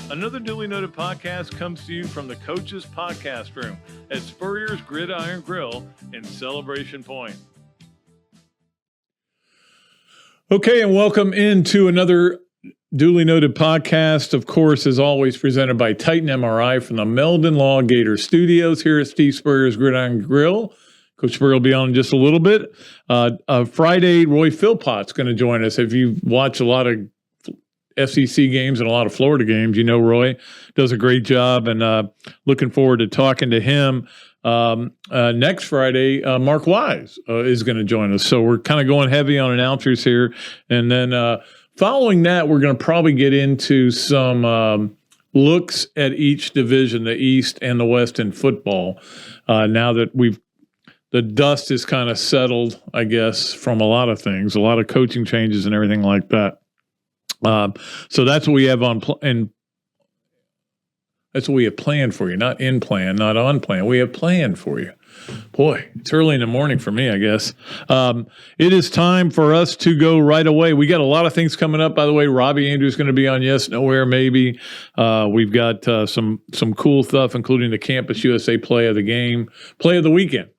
Another duly noted podcast comes to you from the Coach's Podcast Room at Spurrier's Gridiron Grill in Celebration Point. Okay, and welcome into another duly noted podcast, of course, as always, presented by Titan MRI from the Meldon Law Gator Studios here at Steve Spurrier's Gridiron Grill. Coach Spurrier will be on in just a little bit. Friday, Roy Philpott's going to join us. If you watch a lot of SEC games and a lot of Florida games, you know Roy does a great job, and looking forward to talking to him. Next Friday, Mark Wise is going to join us. So we're kind of going heavy on announcers here. And then following that, we're going to probably get into some looks at each division, the East and the West in football, now that the dust is kind of settled, I guess, from a lot of things, a lot of coaching changes and everything like that. So that's what we have and that's what we have planned for you, not in plan, not on plan. We have planned for you. Boy, it's early in the morning for me, I guess. It is time for us to go right away. We got a lot of things coming up. By the way, Robbie Andreu is going to be on Yes, Nowhere, maybe. We've got some cool stuff, including the Campus USA play of the weekend.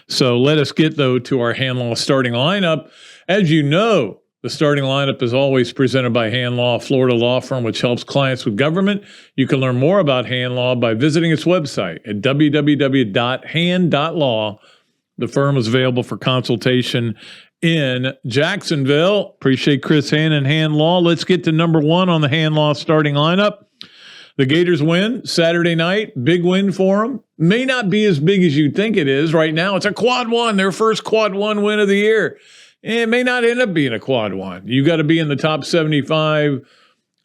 So let us get, though, to our Hand Law starting lineup. As you know, the starting lineup is always presented by Hand Law, Florida law firm which helps clients with government. You can learn more about Hand Law by visiting its website at www.hand.law. The firm is available for consultation in Jacksonville. Appreciate Chris Hand and Hand Law. Let's get to number one on the Hand Law starting lineup. The Gators win Saturday night. Big win for them. May not be as big as you think it is right now. It's a quad one, their first quad one win of the year. It may not end up being a quad one. You got to be in the top 75.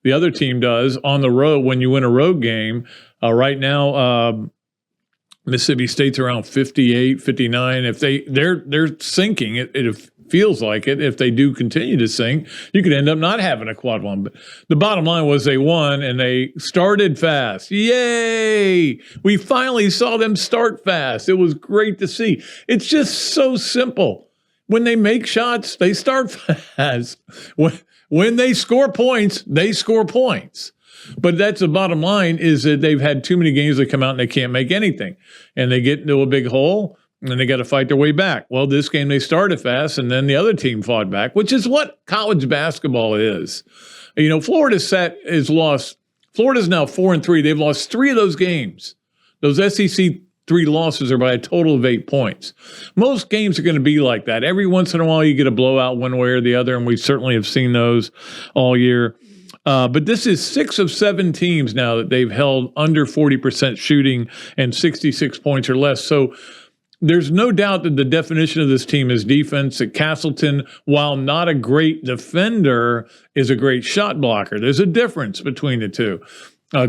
The other team does on the road when you win a road game. Right now, Mississippi State's around 58, 59. If they're sinking, it feels like it. If they do continue to sink, you could end up not having a quad one. But the bottom line was they won and they started fast. Yay! We finally saw them start fast. It was great to see. It's just so simple. When they make shots, they start fast. When they score points, they score points. But that's the bottom line, is that they've had too many games that come out and they can't make anything. And they get into a big hole, and they got to fight their way back. Well, this game they started fast, and then the other team fought back, which is what college basketball is. You know, Florida's now 4-3. They've lost 3 of those games. Those SEC 3 losses are by a total of 8 points. Most games are going to be like that. Every once in a while, you get a blowout one way or the other, and we certainly have seen those all year. But this is 6 of 7 teams now that they've held under 40% shooting and 66 points or less. So there's no doubt that the definition of this team is defense. At Castleton, while not a great defender, is a great shot blocker. There's a difference between the two.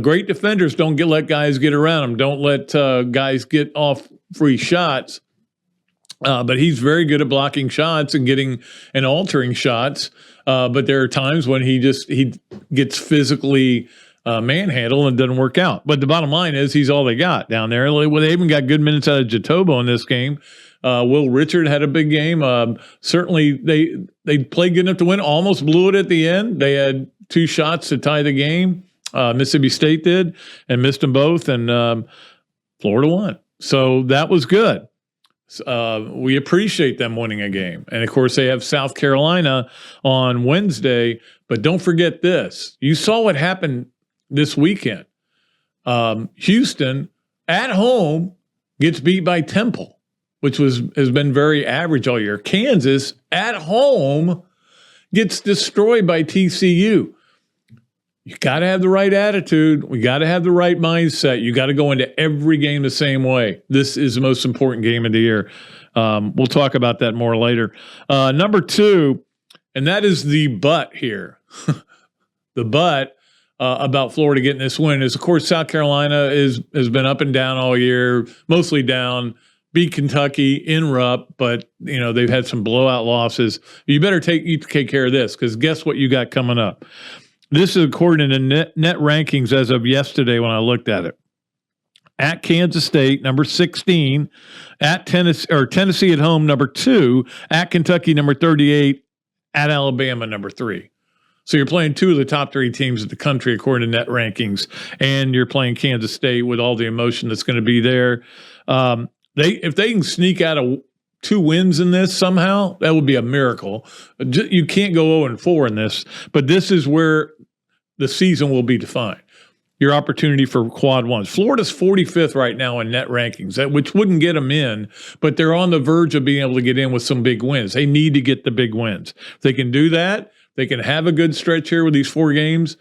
Great defenders don't let guys get around them. Don't let guys get off free shots. But he's very good at blocking shots and getting and altering shots. But there are times when he gets physically manhandled and it doesn't work out. But the bottom line is he's all they got down there. They even got good minutes out of Jatobo in this game. Will Richard had a big game. Certainly they played good enough to win. Almost blew it at the end. They had 2 shots to tie the game. Mississippi State did and missed them both, and Florida won. So that was good. We appreciate them winning a game. And, of course, they have South Carolina on Wednesday. But don't forget this. You saw what happened this weekend. Houston, at home, gets beat by Temple, which has been very average all year. Kansas, at home, gets destroyed by TCU. You got to have the right attitude. We got to have the right mindset. You got to go into every game the same way. This is the most important game of the year. We'll talk about that more later. Number 2, and that is the but here. The but about Florida getting this win is, of course, South Carolina has been up and down all year, mostly down. Beat Kentucky in Rupp, but they've had some blowout losses. You better take care of this, because guess what you got coming up. This is according to net rankings as of yesterday when I looked at it. At Kansas State, number 16. At Tennessee at home, number 2. At Kentucky, number 38. At Alabama, number 3. So you're playing two of the top 3 teams in the country according to net rankings, and you're playing Kansas State with all the emotion that's going to be there. If they can sneak out of 2 wins in this somehow, that would be a miracle. You can't go 0-4 in this, but this is where the season will be defined. Your opportunity for quad ones. Florida's 45th right now in net rankings, which wouldn't get them in, but they're on the verge of being able to get in with some big wins. They need to get the big wins. If they can do that, they can have a good stretch here with these 4 games.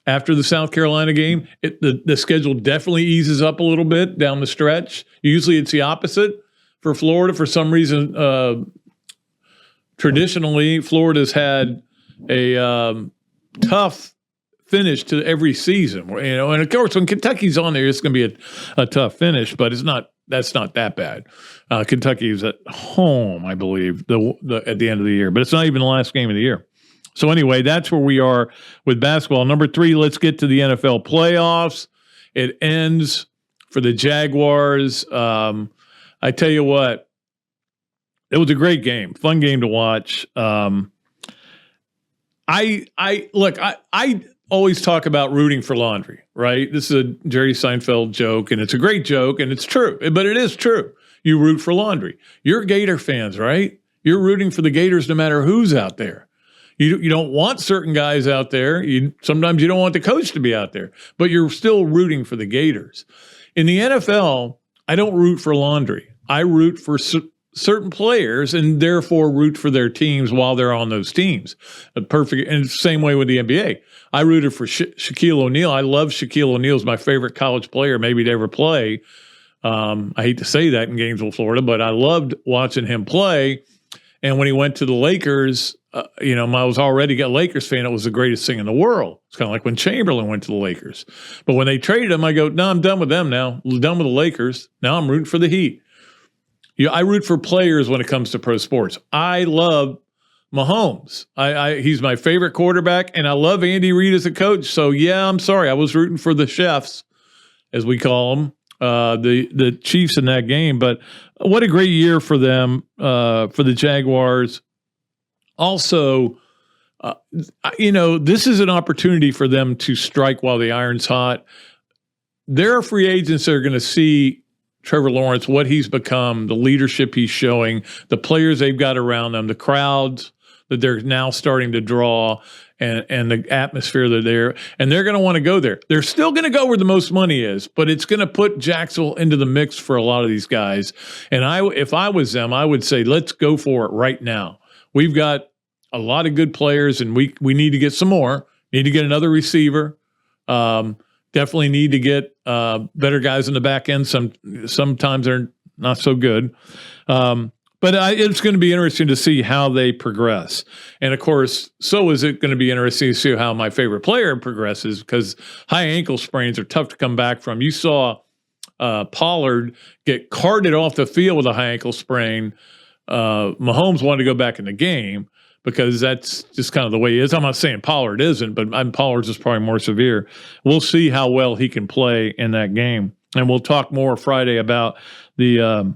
After the South Carolina game, the schedule definitely eases up a little bit down the stretch. Usually it's the opposite for Florida. For some reason, traditionally, Florida's had a tough finish to every season, and of course when Kentucky's on there, it's going to be a tough finish, but that's not that bad. Kentucky is at home, I believe, at the end of the year, but it's not even the last game of the year. So anyway, that's where we are with basketball. Number 3, let's get to the NFL playoffs. It ends for the Jaguars. I tell you what, it was a great game, fun game to watch. I always talk about rooting for laundry, right? This is a Jerry Seinfeld joke, and it's a great joke, and it's true, but it is true. You root for laundry. You're Gator fans, right? You're rooting for the Gators no matter who's out there. You don't want certain guys out there. Sometimes you don't want the coach to be out there, but you're still rooting for the Gators. In the NFL, I don't root for laundry. I root for certain players and therefore root for their teams while they're on those teams. Perfect. And it's the same way with the NBA. I rooted for Shaquille O'Neal. I love Shaquille O'Neal. Is my favorite college player maybe to ever play. I hate to say that in Gainesville, Florida, but I loved watching him play. And when he went to the Lakers, I was already a Lakers fan. It was the greatest thing in the world. It's kind of like when Chamberlain went to the Lakers. But when they traded him, I go, no, I'm done with them now. I'm done with the Lakers. Now I'm rooting for the Heat. I root for players when it comes to pro sports. I love Mahomes. He's my favorite quarterback, and I love Andy Reid as a coach. So, yeah, I'm sorry. I was rooting for the chefs, as we call them, the Chiefs in that game. But what a great year for them, for the Jaguars. Also, this is an opportunity for them to strike while the iron's hot. There are free agents that are going to see Trevor Lawrence, what he's become, the leadership he's showing, the players they've got around them, the crowds that they're now starting to draw, and the atmosphere that they're, and they're going to want to go there. They're still going to go where the most money is, but it's going to put Jacksonville into the mix for a lot of these guys. And if I was them, I would say, let's go for it right now. We've got a lot of good players, and we need to get some more. Need to get another receiver. Definitely need to get better guys in the back end. Sometimes they're not so good. But it's going to be interesting to see how they progress. And, of course, so is it going to be interesting to see how my favorite player progresses, because high ankle sprains are tough to come back from. You saw Pollard get carted off the field with a high ankle sprain. Mahomes wanted to go back in the game because that's just kind of the way he is. I'm not saying Pollard isn't, but Pollard's is probably more severe. We'll see how well he can play in that game. And we'll talk more Friday about the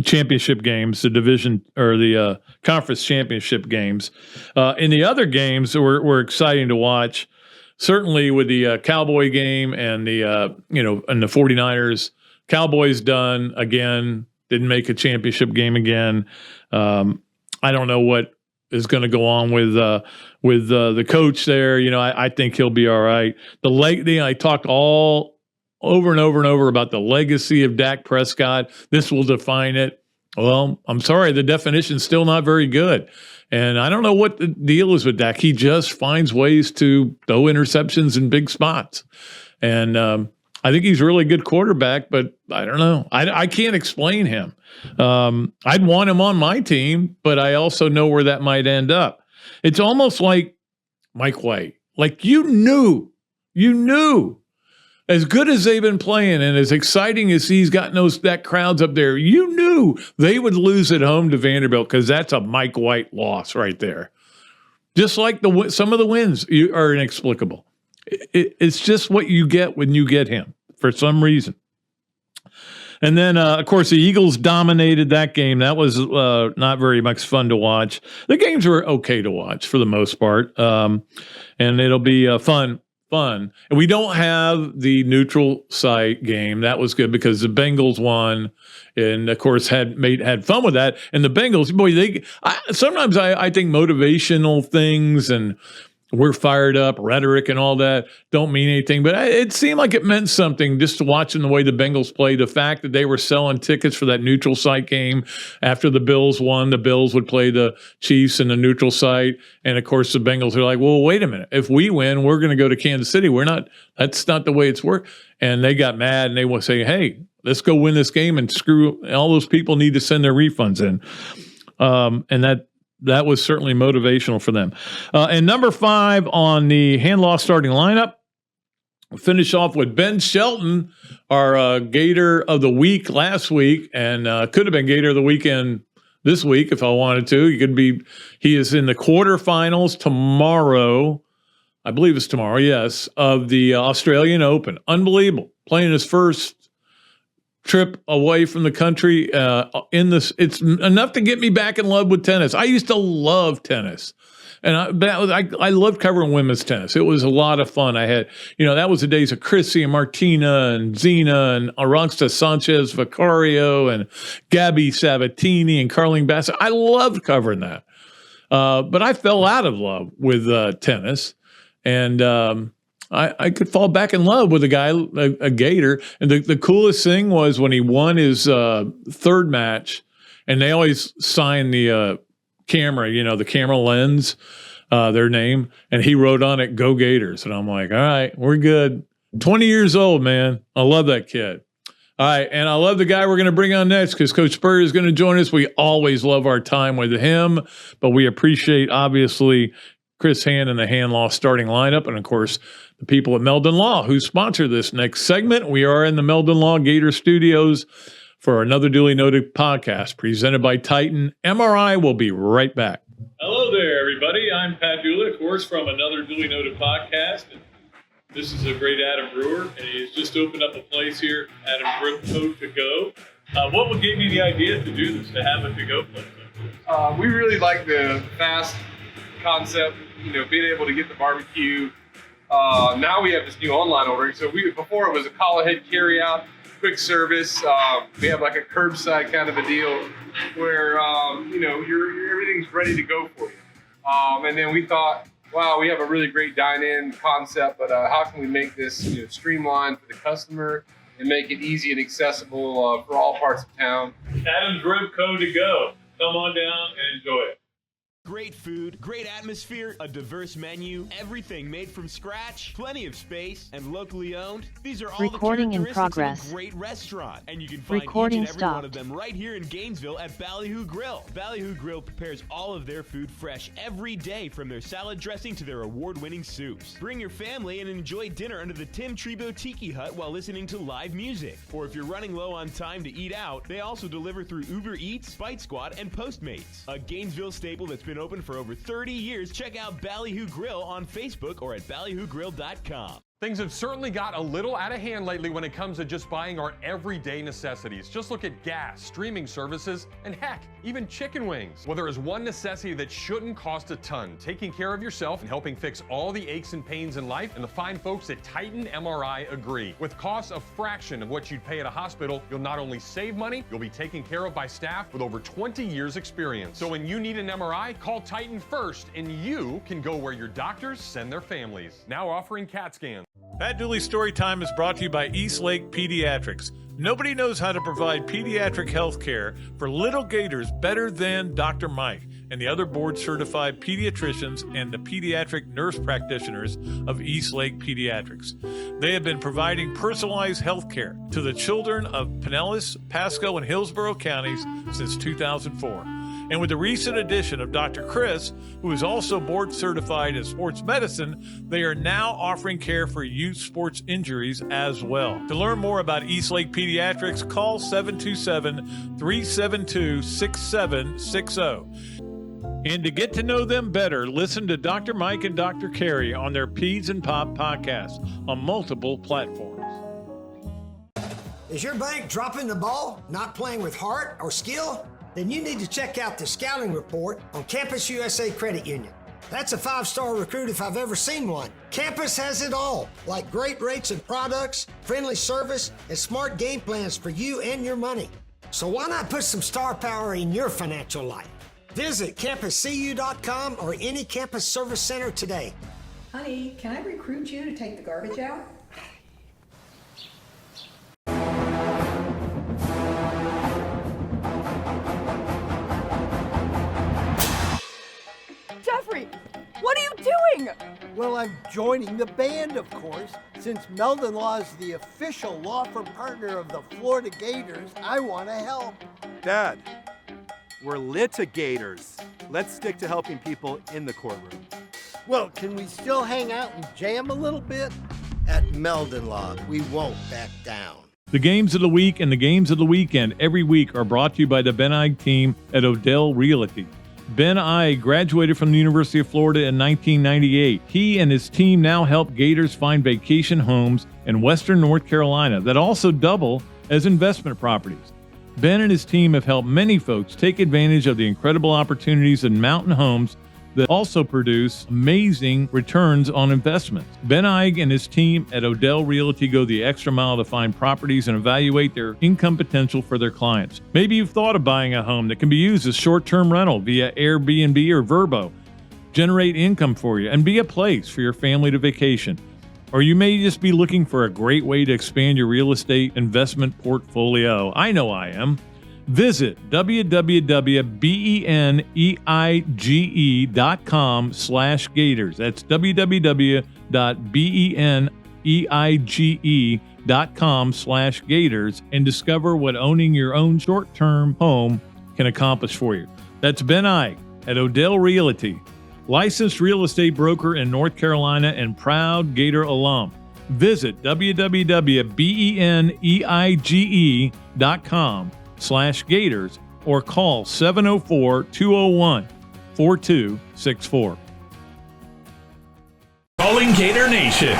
championship games, the division or the conference championship games. In the other games that were exciting to watch, certainly with the Cowboy game and the and the 49ers. Cowboys done again, didn't make a championship game again. I don't know what is going to go on with the coach there. I think he'll be all right. I talked all over and over and over about the legacy of Dak Prescott. This will define it. Well, I'm sorry, the definition's still not very good. And I don't know what the deal is with Dak. He just finds ways to throw interceptions in big spots. And I think he's a really good quarterback, but I don't know. I can't explain him. I'd want him on my team, but I also know where that might end up. It's almost like Mike White. Like you knew, as good as they've been playing and as exciting as he's gotten that crowds up there, you knew they would lose at home to Vanderbilt because that's a Mike White loss right there. Just like some of the wins are inexplicable. It's just what you get when you get him for some reason. And then, of course, the Eagles dominated that game. That was not very much fun to watch. The games were okay to watch for the most part, and it'll be fun. And we don't have the neutral site game. That was good because the Bengals won, and of course had fun with that. And the Bengals, boy, sometimes I think motivational things and we're fired up, rhetoric and all that don't mean anything. But it seemed like it meant something just watching the way the Bengals played. The fact that they were selling tickets for that neutral site game after the Bills won, the Bills would play the Chiefs in the neutral site. And, of course, the Bengals are like, well, wait a minute. If we win, we're going to go to Kansas City. That's not the way it's worked. And they got mad and they will say, hey, let's go win this game and screw all those people need to send their refunds in. And that was certainly motivational for them. And number 5 on the hand-loss starting lineup, finish off with Ben Shelton, our Gator of the week last week, and could have been Gator of the weekend this week if I wanted to. He is in the quarterfinals tomorrow. I believe it's tomorrow, yes, of the Australian Open. Unbelievable. Playing his first trip away from the country it's enough to get me back in love with tennis. I used to love tennis, and I loved covering women's tennis. It was a lot of fun. I had, that was the days of Chrissy and Martina and Zina and Aranxa Sanchez Vicario and Gabby Sabatini and Carlene Bassett. I loved covering that, but I fell out of love with tennis, and I could fall back in love with a guy, a Gator. And the coolest thing was when he won his third match, and they always sign the camera, the camera lens, their name, and he wrote on it, "Go Gators." And I'm like, all right, we're good. 20 years old, man. I love that kid. All right, and I love the guy we're going to bring on next because Coach Spurrier is going to join us. We always love our time with him, but we appreciate, obviously, Chris Hand and the hand-loss starting lineup, and, of course, the people at Meldon Law who sponsor this next segment. We are in the Meldon Law Gator Studios for another duly noted podcast presented by Titan MRI. We'll be right back. Hello there, everybody. I'm Pat Dooley, of course, from another duly noted podcast. And this is a great Adam Brewer, and he's just opened up a place here, Adam Brewer to go. What would give you the idea to do this, to have a to-go place like this? We really like the fast concept, being able to get the barbecue. Now we have this new online ordering. So before it was a call ahead carry out, quick service. We have like a curbside kind of a deal where everything's ready to go for you. And then we thought, wow, we have a really great dine-in concept, but how can we make this streamlined for the customer and make it easy and accessible for all parts of town? Adam's Rib Co. to go. Come on down and enjoy it. Great food, great atmosphere, a diverse menu, everything made from scratch, plenty of space, and locally owned. These are all Recording the in characteristics progress. of a great restaurant, and you can find Recording each and every one stopped. of them right here in Gainesville at Ballyhoo Grill. Ballyhoo Grill prepares all of their food fresh every day, from their salad dressing to their award-winning soups. Bring your family and enjoy dinner under the Tim Trebo Tiki Hut while listening to live music. Or if you're running low on time to eat out, they also deliver through Uber Eats, Bite Squad, and Postmates. A Gainesville staple that's been open for over 30 years. Check out Ballyhoo Grill on Facebook or at ballyhoogrill.com. Things have certainly got a little out of hand lately when it comes to just buying our everyday necessities. Just look at gas, streaming services, and heck, even chicken wings. Well, there is one necessity that shouldn't cost a ton: taking care of yourself and helping fix all the aches and pains in life. And the fine folks at Titan MRI agree. With costs a fraction of what you'd pay at a hospital, you'll not only save money, you'll be taken care of by staff with over 20 years experience. So when you need an MRI, call Titan first, and you can go where your doctors send their families. Now offering CAT scans. Pat Dooley's Storytime is brought to you by Eastlake Pediatrics. Nobody knows how to provide pediatric health care for little Gators better than Dr. Mike and the other board-certified pediatricians and the pediatric nurse practitioners of Eastlake Pediatrics. They have been providing personalized health care to the children of Pinellas, Pasco, and Hillsborough counties since 2004. And with the recent addition of Dr. Chris, who is also board certified in sports medicine, they are now offering care for youth sports injuries as well. To learn more about Eastlake Pediatrics, call 727-372-6760. And to get to know them better, listen to Dr. Mike and Dr. Carey on their Peds and Pop podcast on multiple platforms. Is your bank dropping the ball, not playing with heart or skill? Then you need to check out the scouting report on Campus USA Credit Union. That's a 5-star recruit if I've ever seen one. Campus has it all, like great rates and products, friendly service, and smart game plans for you and your money. So why not put some star power in your financial life? Visit campuscu.com or any campus service center today. Honey, can I recruit you to take the garbage out? Jeffrey, what are you doing? Well, I'm joining the band, of course. Since Meldon Law is the official law firm partner of the Florida Gators, I want to help. Dad, we're litigators. Let's stick to helping people in the courtroom. Well, can we still hang out and jam a little bit? At Meldon Law, we won't back down. The games of the week and the games of the weekend every week are brought to you by the Ben Ige team at Odell Realty. Ben Ige graduated from the University of Florida in 1998. He and his team now help Gators find vacation homes in Western North Carolina that also double as investment properties. Ben and his team have helped many folks take advantage of the incredible opportunities in mountain homes that also produce amazing returns on investments. Ben Ige and his team at Odell Realty go the extra mile to find properties and evaluate their income potential for their clients. Maybe you've thought of buying a home that can be used as short-term rental via Airbnb or Vrbo, generate income for you, and be a place for your family to vacation. Or you may just be looking for a great way to expand your real estate investment portfolio. I know I am. Visit www.beneige.com/Gators. That's www.beneige.com/Gators and discover what owning your own short-term home can accomplish for you. That's Ben Ige at Odell Realty, licensed real estate broker in North Carolina and proud Gator alum. Visit www.beneige.com/Gators or call 704-201-4264. Calling Gator Nation.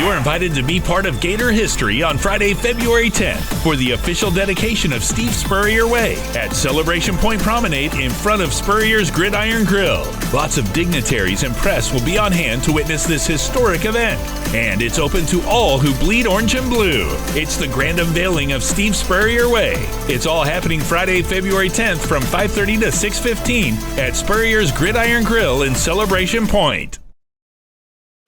You're invited to be part of Gator history on Friday, February 10th for the official dedication of Steve Spurrier Way at Celebration Point Promenade in front of Spurrier's Gridiron Grill. Lots of dignitaries and press will be on hand to witness this historic event. And it's open to all who bleed orange and blue. It's the grand unveiling of Steve Spurrier Way. It's all happening Friday, February 10th from 5:30 to 6:15 at Spurrier's Gridiron Grill in Celebration Point.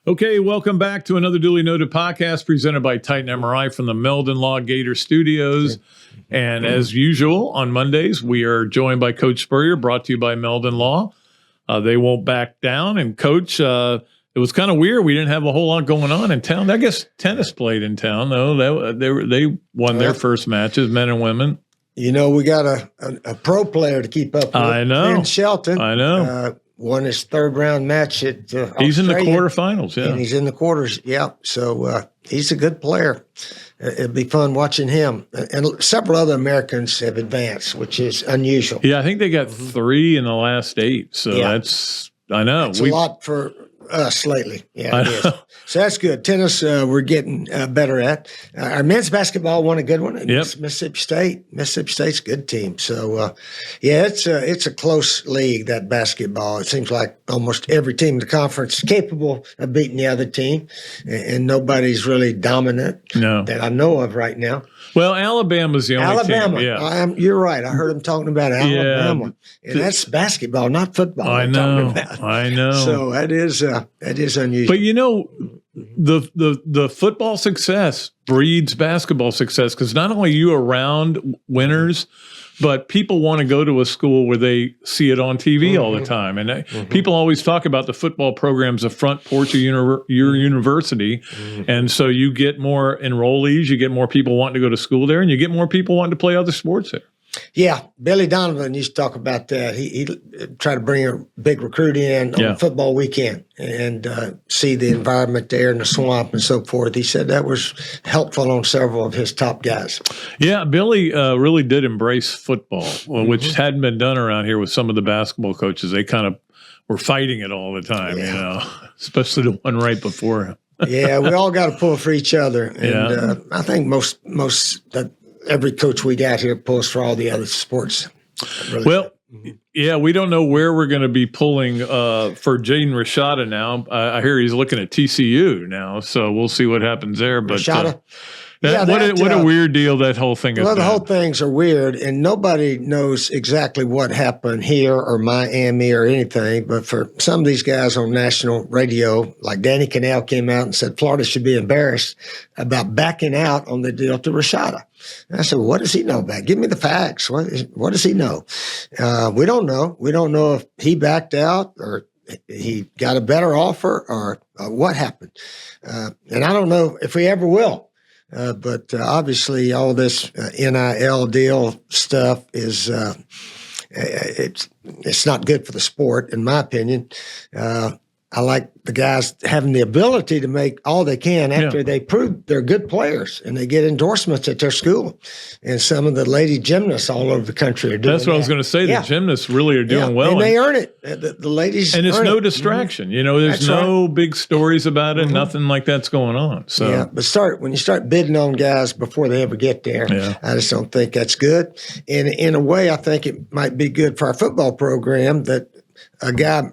Okay, welcome back to another duly noted podcast presented by Titan MRI from the Meldon Law Gator Studios. And as usual, on Mondays, we are joined by Coach Spurrier, brought to you by Meldon Law. They won't back down. And Coach, it was kind of weird. We didn't have a whole lot going on in town. I guess tennis played in town, though. They won their first matches, men and women. You know, we got a pro player to keep up with. I know. Ben Shelton. I know. Won his third-round match at He's in the Australia. quarterfinals, yeah. And he's in the quarters, yeah. So he's a good player. It'd be fun watching him. And several other Americans have advanced, which is unusual. Yeah, I think they got 3 in the last 8. So that's, I know. It's a lot for us lately. Yeah, it is. So that's good. Tennis, we're getting better at. Our men's basketball won a good one against Mississippi State. Mississippi State's a good team. So, it's a close league, that basketball. It seems like almost every team in the conference is capable of beating the other team, and nobody's really dominant that I know of right now. Well, Alabama's the only team. Yeah. You're right. I heard them talking about Alabama. Yeah. And that's basketball, not football. I know. I know. So that is unusual. But you know, the football success breeds basketball success, because not only you around winners, but people want to go to a school where they see it on TV all the time. And people always talk about the football programs, the front porch of your university. And so you get more enrollees, you get more people wanting to go to school there, and you get more people wanting to play other sports there. Yeah, Billy Donovan used to talk about that. He tried to bring a big recruit in on football weekend and see the environment there in the swamp and so forth. He said that was helpful on several of his top guys. Yeah, Billy really did embrace football, which hadn't been done around here with some of the basketball coaches. They kind of were fighting it all the time, you know, especially the one right before him. Yeah, we all got to pull for each other, and I think every coach we got here pulls for all the other sports. Well, yeah, we don't know where we're going to be pulling for Jaden Rashada now. I hear he's looking at TCU now, so we'll see what happens there. But Rashada? What a weird deal that whole thing is. Well, the whole things are weird, and nobody knows exactly what happened here or Miami or anything. But for some of these guys on national radio, like Danny Cannell came out and said Florida should be embarrassed about backing out on the deal to Rashada. And I said, what does he know about? Give me the facts. What does he know? We don't know. We don't know if he backed out or he got a better offer or what happened. And I don't know if we ever will. But obviously, all this NIL deal stuff is it's not good for the sport, in my opinion. I like the guys having the ability to make all they can after they prove they're good players and they get endorsements at their school. And some of the lady gymnasts all over the country are doing That's what I was going to say. The gymnasts really are doing well. And they earn it. The ladies and it's earn no it. distraction. You know, there's no big stories about it. Nothing like that's going on. So but when you start bidding on guys before they ever get there, I just don't think that's good. And in a way, I think it might be good for our football program that a guy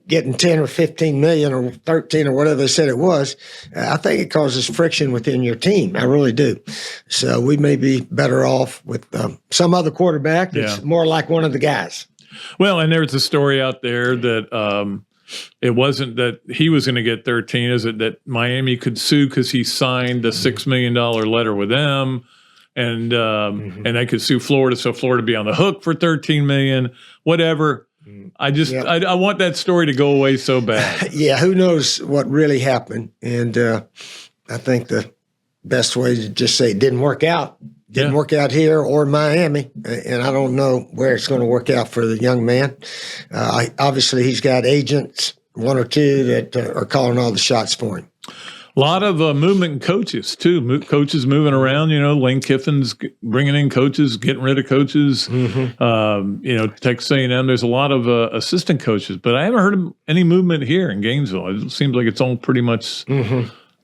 getting 10 or 15 million or 13 or whatever they said it was, I think it causes friction within your team. I really do. So we may be better off with some other quarterback that's more like one of the guys. Well, and there's a story out there that it wasn't that he was going to get 13. Is it that Miami could sue because he signed a $6 million letter with them? And they could sue Florida, so Florida be on the hook for $13 million, whatever. I just I want that story to go away so bad. Who knows what really happened? And I think the best way to just say it didn't work out. Didn't work out here or Miami, and I don't know where it's going to work out for the young man. Obviously, he's got agents, one or two that are calling all the shots for him. A lot of movement in coaches, too. Coaches moving around. You know, Lane Kiffin's bringing in coaches, getting rid of coaches. Texas A&M, there's a lot of assistant coaches. But I haven't heard of any movement here in Gainesville. It seems like it's all pretty much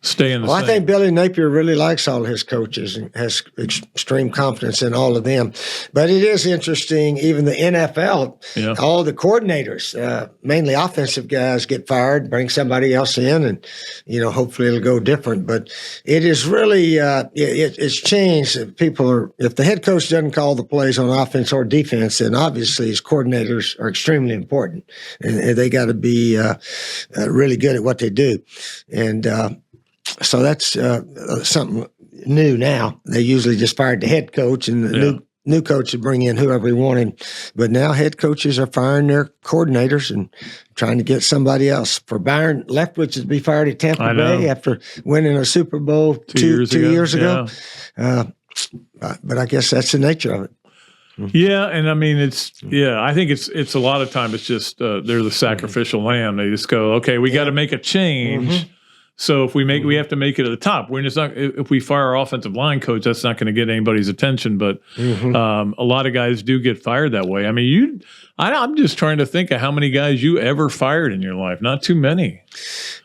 staying the same. I think Billy Napier really likes all his coaches and has extreme confidence in all of them. But it is interesting, even the NFL, all the coordinators, mainly offensive guys, get fired, bring somebody else in, and, hopefully it'll go different. But it is really, it's changed. If the head coach doesn't call the plays on offense or defense, then obviously his coordinators are extremely important. And they got to be really good at what they do. And, so that's something new now. They usually just fired the head coach, and the new coach would bring in whoever he wanted. But now head coaches are firing their coordinators and trying to get somebody else. For Byron Leftwich to be fired at Tampa Bay after winning a Super Bowl two years ago. But I guess that's the nature of it. Yeah, and I mean I think it's a lot of time it's just they're the sacrificial lamb. They just go, okay, we got to make a change. So if we have to make it at the top. We're just not. If we fire our offensive line coach, that's not going to get anybody's attention. But a lot of guys do get fired that way. I mean, I'm just trying to think of how many guys you ever fired in your life. Not too many.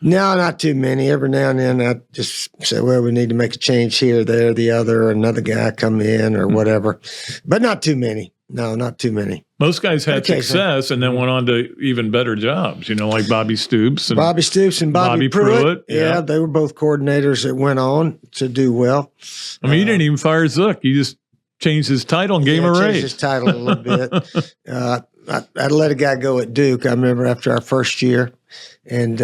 No, not too many. Every now and then I just say, well, we need to make a change here, there, the other, or another guy come in or whatever. But not too many. No, not too many. Most guys had success and then went on to even better jobs, like Bobby Stoops. And Bobby Pruitt. Yeah, they were both coordinators that went on to do well. I mean, you didn't even fire Zook. You just changed his title and gave him a raise. Changed his title a little bit. I'd let a guy go at Duke, I remember, after our first year. And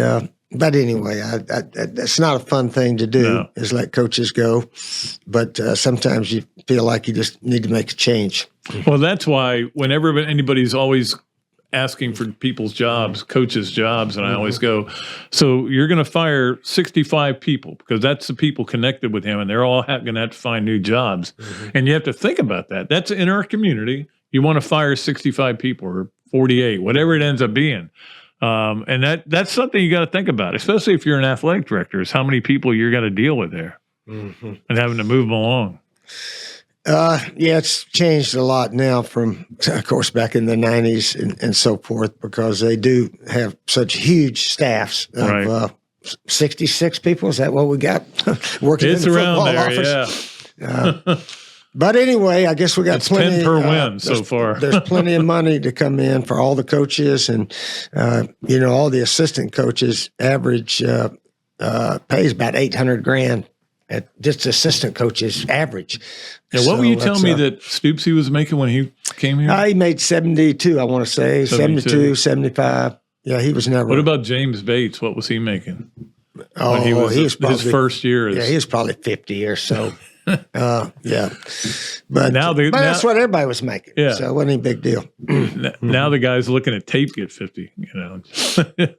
but anyway, that's not a fun thing to do, is let coaches go. But sometimes you feel like you just need to make a change. Well, that's why whenever anybody's always asking for people's jobs, coaches' jobs, and I always go, so you're going to fire 65 people because that's the people connected with him, and they're all going to have to find new jobs. And you have to think about that. That's in our community. You want to fire 65 people or 48, whatever it ends up being. And that's something you got to think about, especially if you're an athletic director, is how many people you're got to deal with there and having to move them along. It's changed a lot now from, of course, back in the 90s and so forth, because they do have such huge staffs of 66 people. Is that what we got working It's in the around football there, office? Yeah. But anyway, I guess we got It's plenty 10 per win so far. There's plenty of money to come in for all the coaches, and all the assistant coaches. Average pays about $800,000 at just assistant coaches average. Yeah, what were you telling me that Stoopsy was making when he came here? He made 72, I want to say 72, 75. Yeah, he was never. What about James Bates? What was he making? Oh, when he was his first year. Yeah, he was probably 50 or so. Yeah, but that's what everybody was making. Yeah, so it wasn't any big deal. Now the guys looking at tape get 50.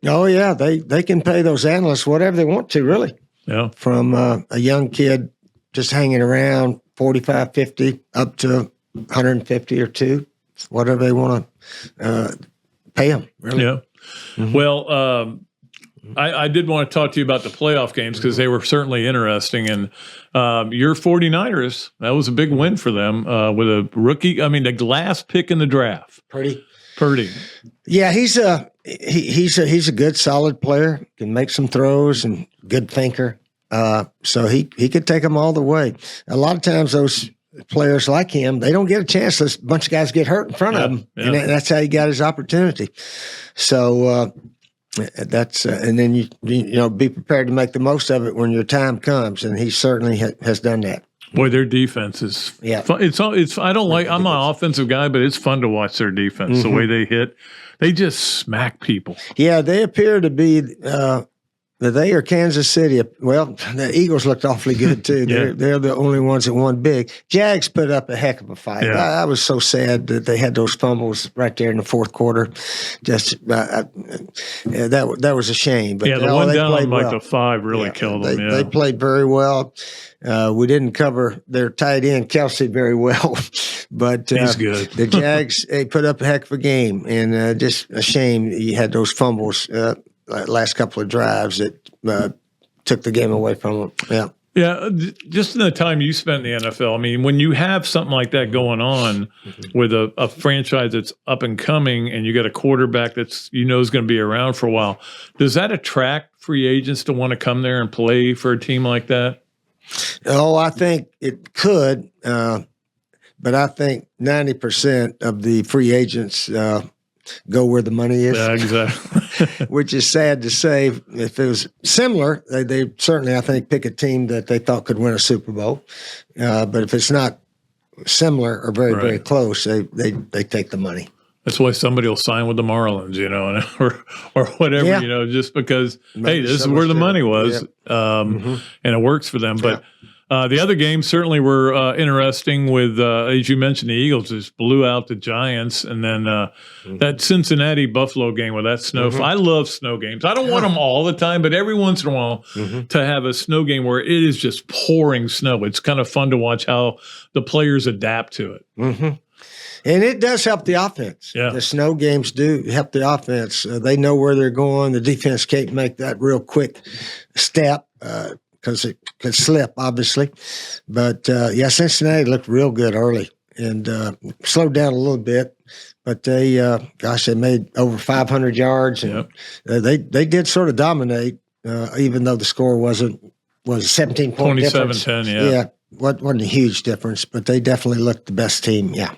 Oh yeah, they can pay those analysts whatever they want to, really. Yeah, from a young kid just hanging around 45, 50 up to 150 or two, whatever they want to pay them. Really. Yeah. Well, I did want to talk to you about the playoff games because they were certainly interesting. And your 49ers, that was a big win for them with a rookie. I mean, the last pick in the draft. Purdy. Yeah, he's a good, solid player. Can make some throws and good thinker. So he could take them all the way. A lot of times those players like him, they don't get a chance. A bunch of guys get hurt in front of him, and that's how he got his opportunity. So that's and then you be prepared to make the most of it when your time comes, and he certainly has done that. Boy, their defense is fun. It's I don't like. I'm an offensive guy, but it's fun to watch their defense. The way they hit, they just smack people. Yeah, they appear to be. They are Kansas City. Well, the Eagles looked awfully good too. They're the only ones that won big. Jags put up a heck of a fight. Yeah. I was so sad that they had those fumbles right there in the fourth quarter. Just that was a shame. But the one down on like the 5 really killed them. They played very well. We didn't cover their tight end Kelsey very well, but he's good. The Jags put up a heck of a game, and just a shame you had those fumbles. Last couple of drives that took the game away from them. Yeah, just in the time you spent in the NFL, I mean, when you have something like that going on with a franchise that's up and coming and you got a quarterback that's is going to be around for a while, does that attract free agents to want to come there and play for a team like that? Oh, I think it could, but I think 90% of the free agents go where the money is. Yeah, exactly. Which is sad to say. If it was similar, they certainly, I think, pick a team that they thought could win a Super Bowl. But if it's not similar or very, very close, they take the money. That's why somebody will sign with the Marlins, or whatever, just because, hey, this is where the money was, and it works for them. But the other games certainly were interesting with, as you mentioned, the Eagles just blew out the Giants. And then that Cincinnati-Buffalo game with that snow. I love snow games. I don't want them all the time, but every once in a while to have a snow game where it is just pouring snow. It's kind of fun to watch how the players adapt to it. And it does help the offense. Yeah. The snow games do help the offense. They know where they're going. The defense can't make that real quick step because it could slip, obviously. But, Cincinnati looked real good early and slowed down a little bit. But they made over 500 yards. And they did sort of dominate, even though the score was a 17-point difference. 27-10, Yeah, wasn't a huge difference, but they definitely looked the best team, Yeah,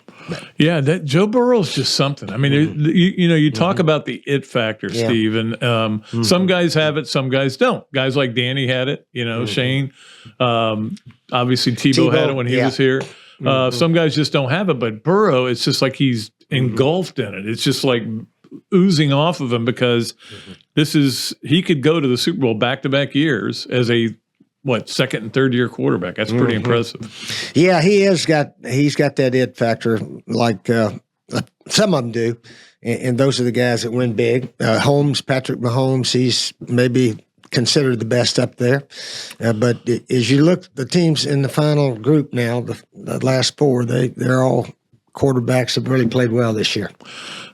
that Joe Burrow's just something. I mean, you talk about the it factor, Steve, and some guys have it, some guys don't. Guys like Danny had it, Shane. Obviously, Tebow had it when he was here. Some guys just don't have it, but Burrow, it's just like he's engulfed in it. It's just like oozing off of him because he could go to the Super Bowl back-to-back years as a second and third year quarterback. That's pretty impressive. Yeah, he's got that it factor like some of them do. And those are the guys that win big. Patrick Mahomes, he's maybe considered the best up there. But as you look, the teams in the final group now, the last 4, they're all quarterbacks have really played well this year.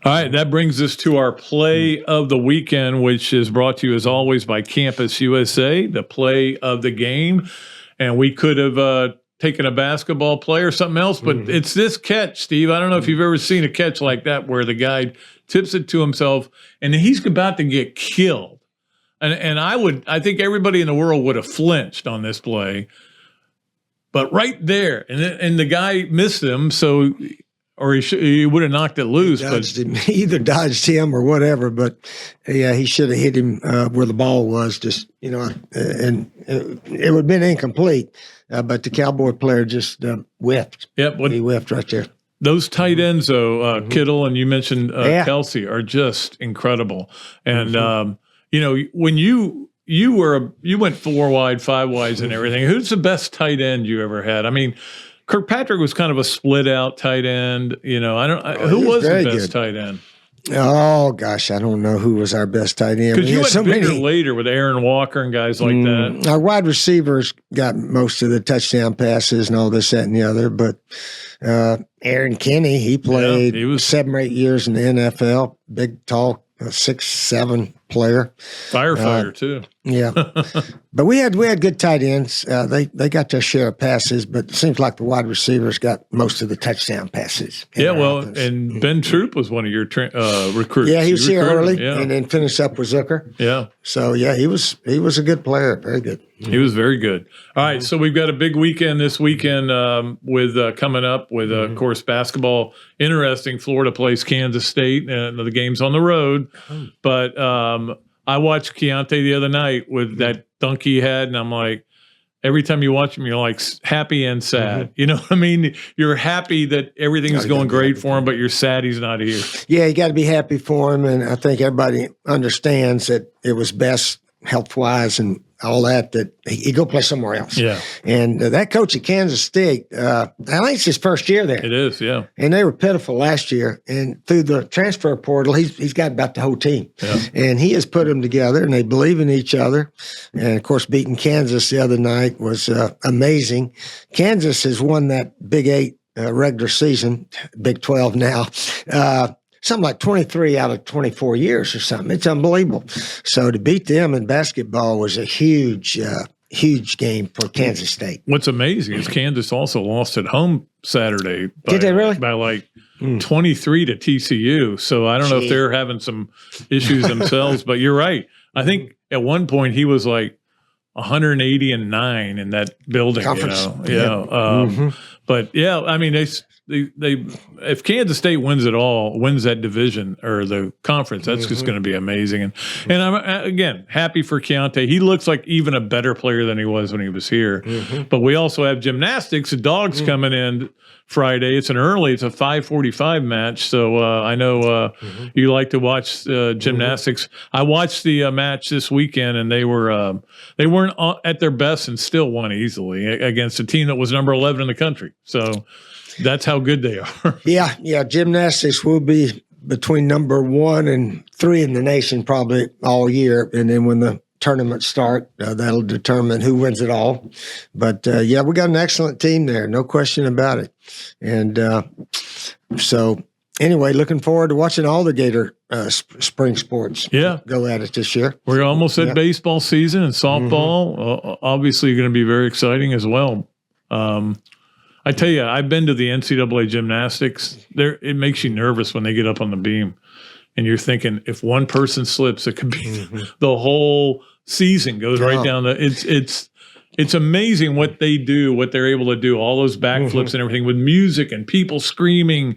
All right, that brings us to our play of the weekend, which is brought to you as always by Campus USA, the play of the game. And we could have taken a basketball play or something else, but it's this catch, Steve. I don't know if you've ever seen a catch like that where the guy tips it to himself and he's about to get killed. and I think everybody in the world would have flinched on this play. But right there, and the guy missed him, so he would have knocked it loose. He either dodged him or whatever, but yeah, he should have hit him where the ball was. Just and it would have been incomplete. But the Cowboy player just whiffed. Yep, he whiffed right there. Those tight ends, though, Kittle and you mentioned Kelsey, are just incredible. And when you went 4 wide, 5 wides, and everything. Who's the best tight end you ever had? I mean, Kirkpatrick was kind of a split out tight end. Who was the best tight end? Oh gosh, I don't know who was our best tight end. Because you went so bigger later with Aaron Walker and guys like that. Our wide receivers got most of the touchdown passes and all this, that, and the other. But Aaron Kinney, he played 7 or 8 years in the NFL. Big, tall, 6'7" player. Firefighter too. Yeah, but we had good tight ends. They got their share of passes, but it seems like the wide receivers got most of the touchdown passes. Yeah, and Ben Troop was one of your recruits. Yeah, he was here early, and then finished up with Zucker. Yeah. So yeah, he was a good player, very good. He was very good. All right, so we've got a big weekend this weekend with coming up with of course basketball. Interesting. Florida plays Kansas State, and the game's on the road, but. I watched Keontae the other night with that dunk he had, and I'm like, every time you watch him, you're like happy and sad. You know what I mean? You're happy that everything's going great for him, but you're sad he's not here. Yeah, you got to be happy for him, and I think everybody understands that it was best health-wise and all that he go play somewhere else. Yeah. And that coach at Kansas State, I think it's his first year there. It is, yeah. And they were pitiful last year. And through the transfer portal, he's got about the whole team. Yeah. And he has put them together, and they believe in each other. And, of course, beating Kansas the other night was amazing. Kansas has won that Big 8 regular season, Big 12 now, something like 23 out of 24 years or something. It's unbelievable. So to beat them in basketball was a huge game for Kansas State. What's amazing is Kansas also lost at home Saturday. Did they really? By like 23 to TCU. So I don't know if they're having some issues themselves, but you're right. I think at one point he was like 180-9 in that building. Conference. But yeah, I mean, they if Kansas State wins it all, wins that division or the conference, that's just going to be amazing. And I'm again happy for Keontae. He looks like even a better player than he was when he was here. But we also have gymnastics. The dogs coming in Friday. It's a 5:45 match. So I know you like to watch gymnastics. I watched the match this weekend, and they weren't at their best and still won easily against a team that was number 11 in the country. So that's how good they are. Yeah. Gymnastics will be between number 1 and 3 in the nation probably all year. And then when the tournaments start, that'll determine who wins it all. But, we got an excellent team there. No question about it. And so anyway, looking forward to watching all the Gator spring sports go at it this year. We're almost at baseball season, and softball obviously going to be very exciting as well. I tell you, I've been to the NCAA gymnastics. It makes you nervous when they get up on the beam, and you're thinking if one person slips, it could be the whole season goes right down. It's amazing what they do, what they're able to do, all those backflips and everything with music and people screaming.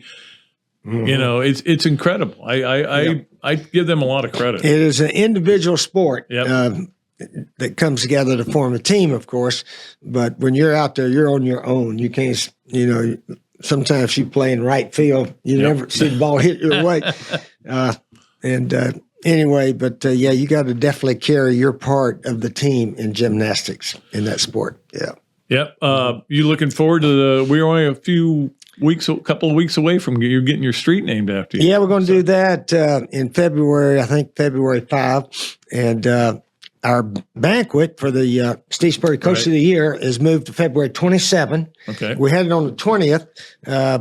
You know, it's incredible. I give them a lot of credit. It is an individual sport. That comes together to form a team, of course. But when you're out there, you're on your own. You can't, sometimes you play in right field. You never see the ball hit your way. Anyway, but you got to definitely carry your part of the team in gymnastics in that sport. Yeah. Yep. You looking forward to we're only a couple of weeks away from you getting your street named after you. Yeah, we're going to do that in February, I think February 5. And, our banquet for the Steve Spurrier Coach of the Year is moved to February 27. Okay. We had it on the 20th,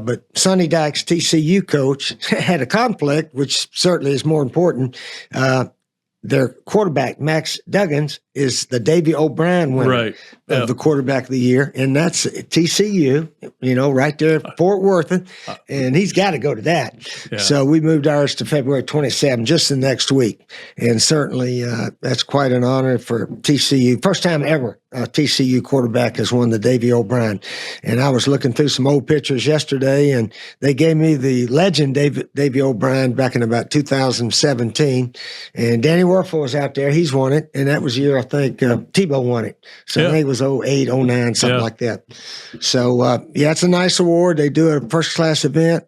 but Sonny Dykes, TCU coach, had a conflict, which certainly is more important. their quarterback, Max Duggins, is the Davy O'Brien winner of the quarterback of the year. And that's TCU, right there, Fort Worth. And he's got to go to that. Yeah. So we moved ours to February 27, just the next week. And certainly that's quite an honor for TCU. First time ever TCU quarterback has won the Davy O'Brien. And I was looking through some old pictures yesterday, and they gave me the legend Davy O'Brien back in about 2017. And Danny Werfel was out there. He's won it. And that was the year, I think, Tebow won it. So I think it was 08, 09, something like that. So, it's a nice award. They do a first-class event.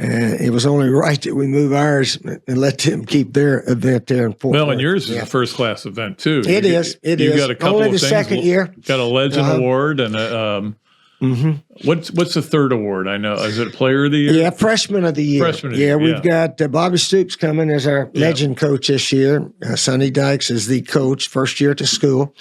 And it was only right that we move ours and let them keep their event there in Fort Worth. Well, and yours is a first-class event, too. It is. You got a couple only of the things. Second year. Got a Legend Award and a what's the third award? I know. Is it Player of the Year? Yeah, Freshman of the Year. Freshman of the Year. We've got Bobby Stoops coming as our legend coach this year. Sonny Dykes is the coach, first year at the school.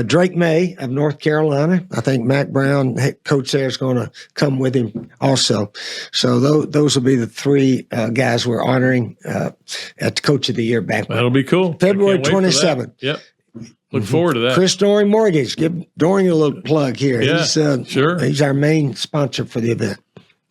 Drake May of North Carolina. I think Mac Brown, head coach there, is going to come with him also. So those will be the three guys we're honoring at the Coach of the Year banquet. That'll be cool. February 27th. Yep. Look forward to that. Chris Doring Mortgage. Give Doring a little plug here. Yeah, sure. He's our main sponsor for the event.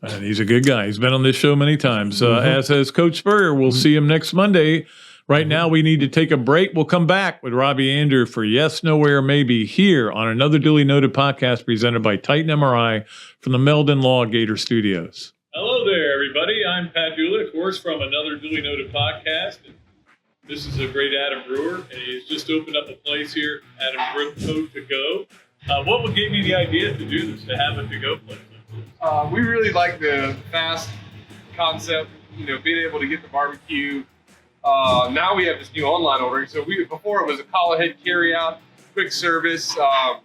And he's a good guy. He's been on this show many times, as has Coach Spurrier. We'll see him next Monday. Right now, we need to take a break. We'll come back with Robbie Andreu for Yes, Nowhere, Maybe here on another Dooley Noted podcast presented by Titan MRI from the Meldon Law Gator Studios. Hello there, everybody. I'm Pat Dooley, of course, from another Dooley Noted podcast. This is a great Adam Brewer, and he's just opened up a place here, Adam Brewer To Go. What gave you the idea to do this, to have a to-go place? We really like the fast concept, being able to get the barbecue. Now we have this new online ordering. So before it was a call ahead carry out, quick service.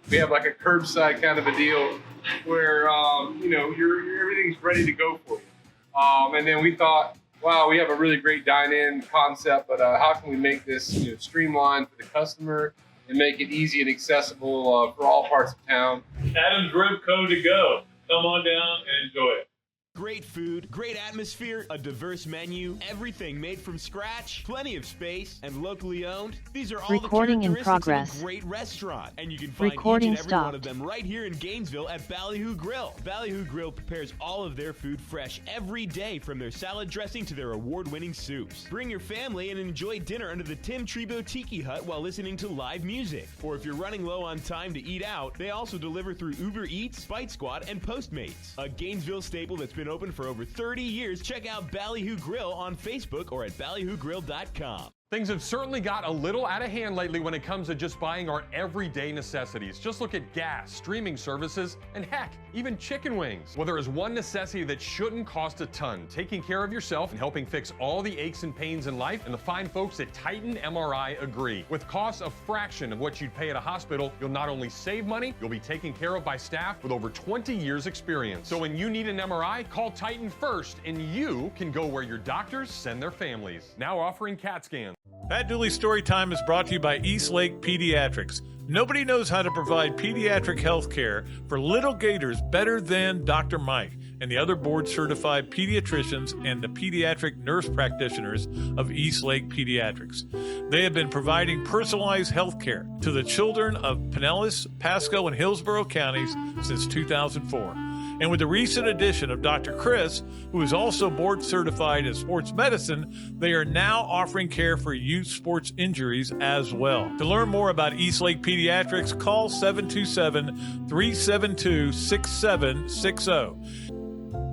We have like a curbside kind of a deal where, everything's ready to go for you. And then we thought, wow, we have a really great dine-in concept, but how can we make this streamlined for the customer and make it easy and accessible for all parts of town? Adam's Rib Co. To Go. Come on down and enjoy it. Great food, great atmosphere, a diverse menu, everything made from scratch, plenty of space, and locally owned. These are all Recording the in characteristics progress. of a great restaurant, and you can find Recording each and every one stopped. of them right here in Gainesville at Ballyhoo Grill. Ballyhoo Grill prepares all of their food fresh every day, from their salad dressing to their award-winning soups. Bring your family and enjoy dinner under the Tim Trebo Tiki Hut while listening to live music. Or if you're running low on time to eat out, they also deliver through Uber Eats, Bite Squad, and Postmates. A Gainesville staple that's been open for over 30 years. Check out Ballyhoo Grill on Facebook or at ballyhoogrill.com. Things have certainly got a little out of hand lately when it comes to just buying our everyday necessities. Just look at gas, streaming services, and heck, even chicken wings. Well, there is one necessity that shouldn't cost a ton: taking care of yourself and helping fix all the aches and pains in life, and the fine folks at Titan MRI agree. With costs a fraction of what you'd pay at a hospital, you'll not only save money, you'll be taken care of by staff with over 20 years experience. So when you need an MRI, call Titan first, and you can go where your doctors send their families. Now offering CAT scans. Pat Dooley Storytime is brought to you by Eastlake Pediatrics. Nobody knows how to provide pediatric health care for little gators better than Dr. Mike and the other board-certified pediatricians and the pediatric nurse practitioners of Eastlake Pediatrics. They have been providing personalized health care to the children of Pinellas, Pasco, and Hillsborough counties since 2004. And with the recent addition of Dr. Chris, who is also board certified in sports medicine, they are now offering care for youth sports injuries as well. To learn more about Eastlake Pediatrics, call 727-372-6760.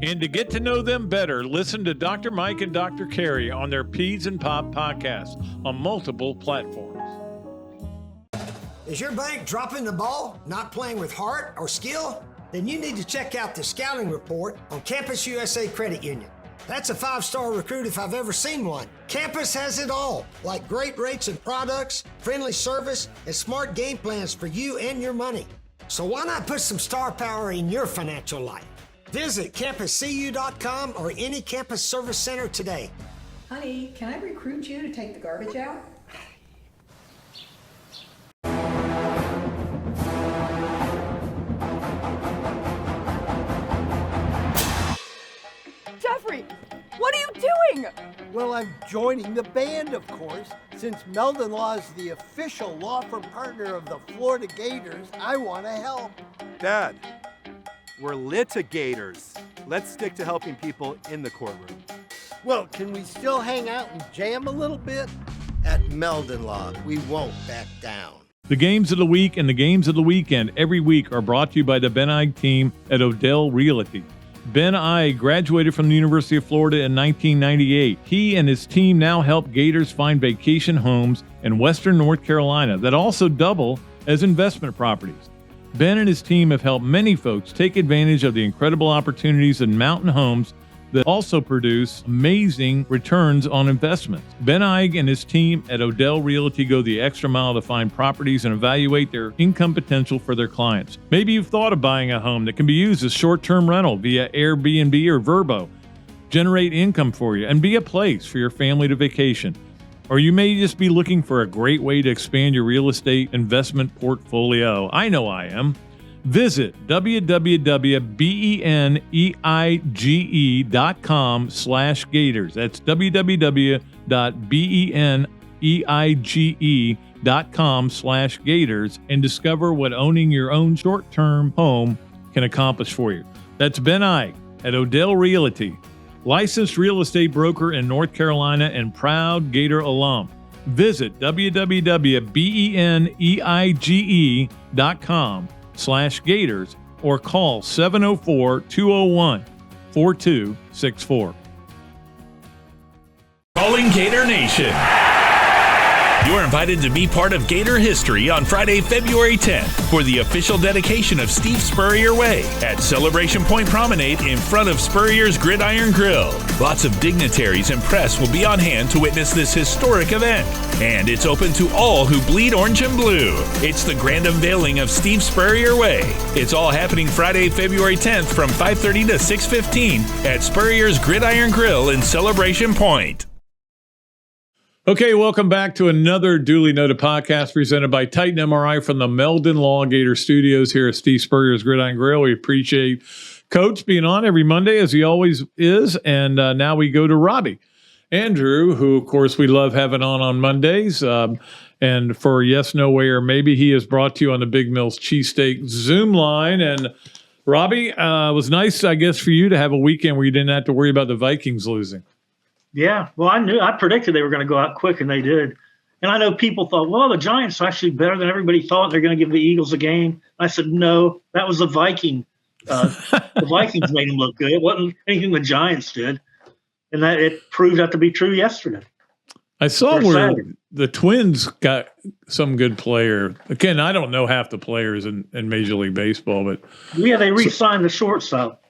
And to get to know them better, listen to Dr. Mike and Dr. Carey on their Peds and Pop podcast on multiple platforms. Is your bank dropping the ball, not playing with heart or skill? Then you need to check out the scouting report on Campus USA Credit Union. That's a 5-star recruit if I've ever seen one. Campus has it all, like great rates and products, friendly service, and smart game plans for you and your money. So why not put some star power in your financial life? Visit campuscu.com or any campus service center today. Honey, can I recruit you to take the garbage out? Jeffrey, what are you doing? Well, I'm joining the band, of course. Since Meldon Law is the official law firm partner of the Florida Gators, I want to help. Dad, we're litigators. Let's stick to helping people in the courtroom. Well, can we still hang out and jam a little bit? At Meldon Law, we won't back down. The games of the week and the games of the weekend every week are brought to you by the Ben Ige team at Odell Realty. Ben Ige graduated from the University of Florida in 1998. He and his team now help Gators find vacation homes in Western North Carolina that also double as investment properties. Ben and his team have helped many folks take advantage of the incredible opportunities in mountain homes that also produce amazing returns on investments. Ben Ige and his team at Odell Realty go the extra mile to find properties and evaluate their income potential for their clients. Maybe you've thought of buying a home that can be used as short-term rental via Airbnb or Vrbo, generate income for you, and be a place for your family to vacation. Or you may just be looking for a great way to expand your real estate investment portfolio. I know I am. Visit www.beneige.com/Gators. That's www.beneige.com/Gators and discover what owning your own short-term home can accomplish for you. That's Ben Ige at Odell Realty, licensed real estate broker in North Carolina and proud Gator alum. Visit www.beneige.com/Gators or call 704-201-4264. Calling Gator Nation. You're invited to be part of Gator history on Friday, February 10th for the official dedication of Steve Spurrier Way at Celebration Point Promenade in front of Spurrier's Gridiron Grill. Lots of dignitaries and press will be on hand to witness this historic event. And it's open to all who bleed orange and blue. It's the grand unveiling of Steve Spurrier Way. It's all happening Friday, February 10th from 5:30 to 6:15 at Spurrier's Gridiron Grill in Celebration Point. Okay, welcome back to another duly noted podcast presented by Titan MRI from the Meldon Law Gator Studios here at Steve Spurrier's Gridiron Grill. We appreciate Coach being on every Monday, as he always is. And now we go to Robbie Andreu, who, of course, we love having on Mondays. And for Yes, No Way, or Maybe, he is brought to you on the Big Mills Cheesesteak Zoom line. And Robbie, it was nice, I guess, for you to have a weekend where you didn't have to worry about the Vikings losing. Yeah, well, I predicted they were going to go out quick, and they did. And I know people thought, well, the Giants are actually better than everybody thought. They're going to give the Eagles a game. I said, no, that was the Viking. The Vikings made them look good. It wasn't anything the Giants did. And that it proved out to be true yesterday. I saw where the Twins got some good player. Again, I don't know half the players in Major League Baseball, but yeah, they re-signed the shortstop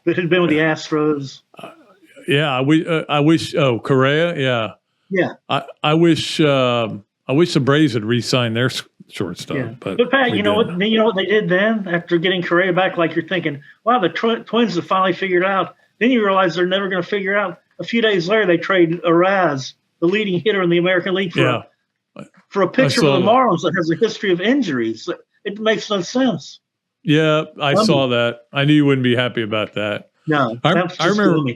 that had been with the Astros. Yeah, I wish. Oh, Correa. Yeah, yeah. I wish the Braves had re-signed their shortstop. Yeah. But Pat, you know what they did then after getting Correa back? Like, you're thinking, wow, the Twins have finally figured out. Then you realize they're never going to figure out. A few days later, they trade Araz, the leading hitter in the American League, for a pitcher for the Marlins that has a history of injuries. It makes no sense. Yeah, I saw that. I knew you wouldn't be happy about that. No, I remember.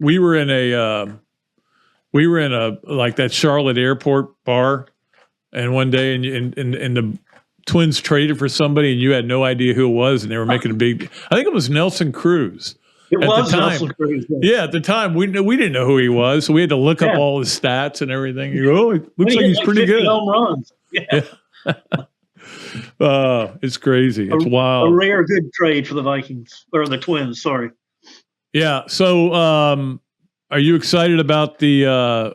We were in a like that Charlotte airport bar, and one day and the Twins traded for somebody, and you had no idea who it was, and they were making a big. I think it was Nelson Cruz. It was Nelson Cruz. Yeah, at the time we didn't know who he was, so we had to look up all his stats and everything. You go, it looks like he's pretty good. Home runs. Yeah. It's crazy. It's wild. A rare good trade for the Vikings or the Twins. Sorry. Yeah. So, are you excited about the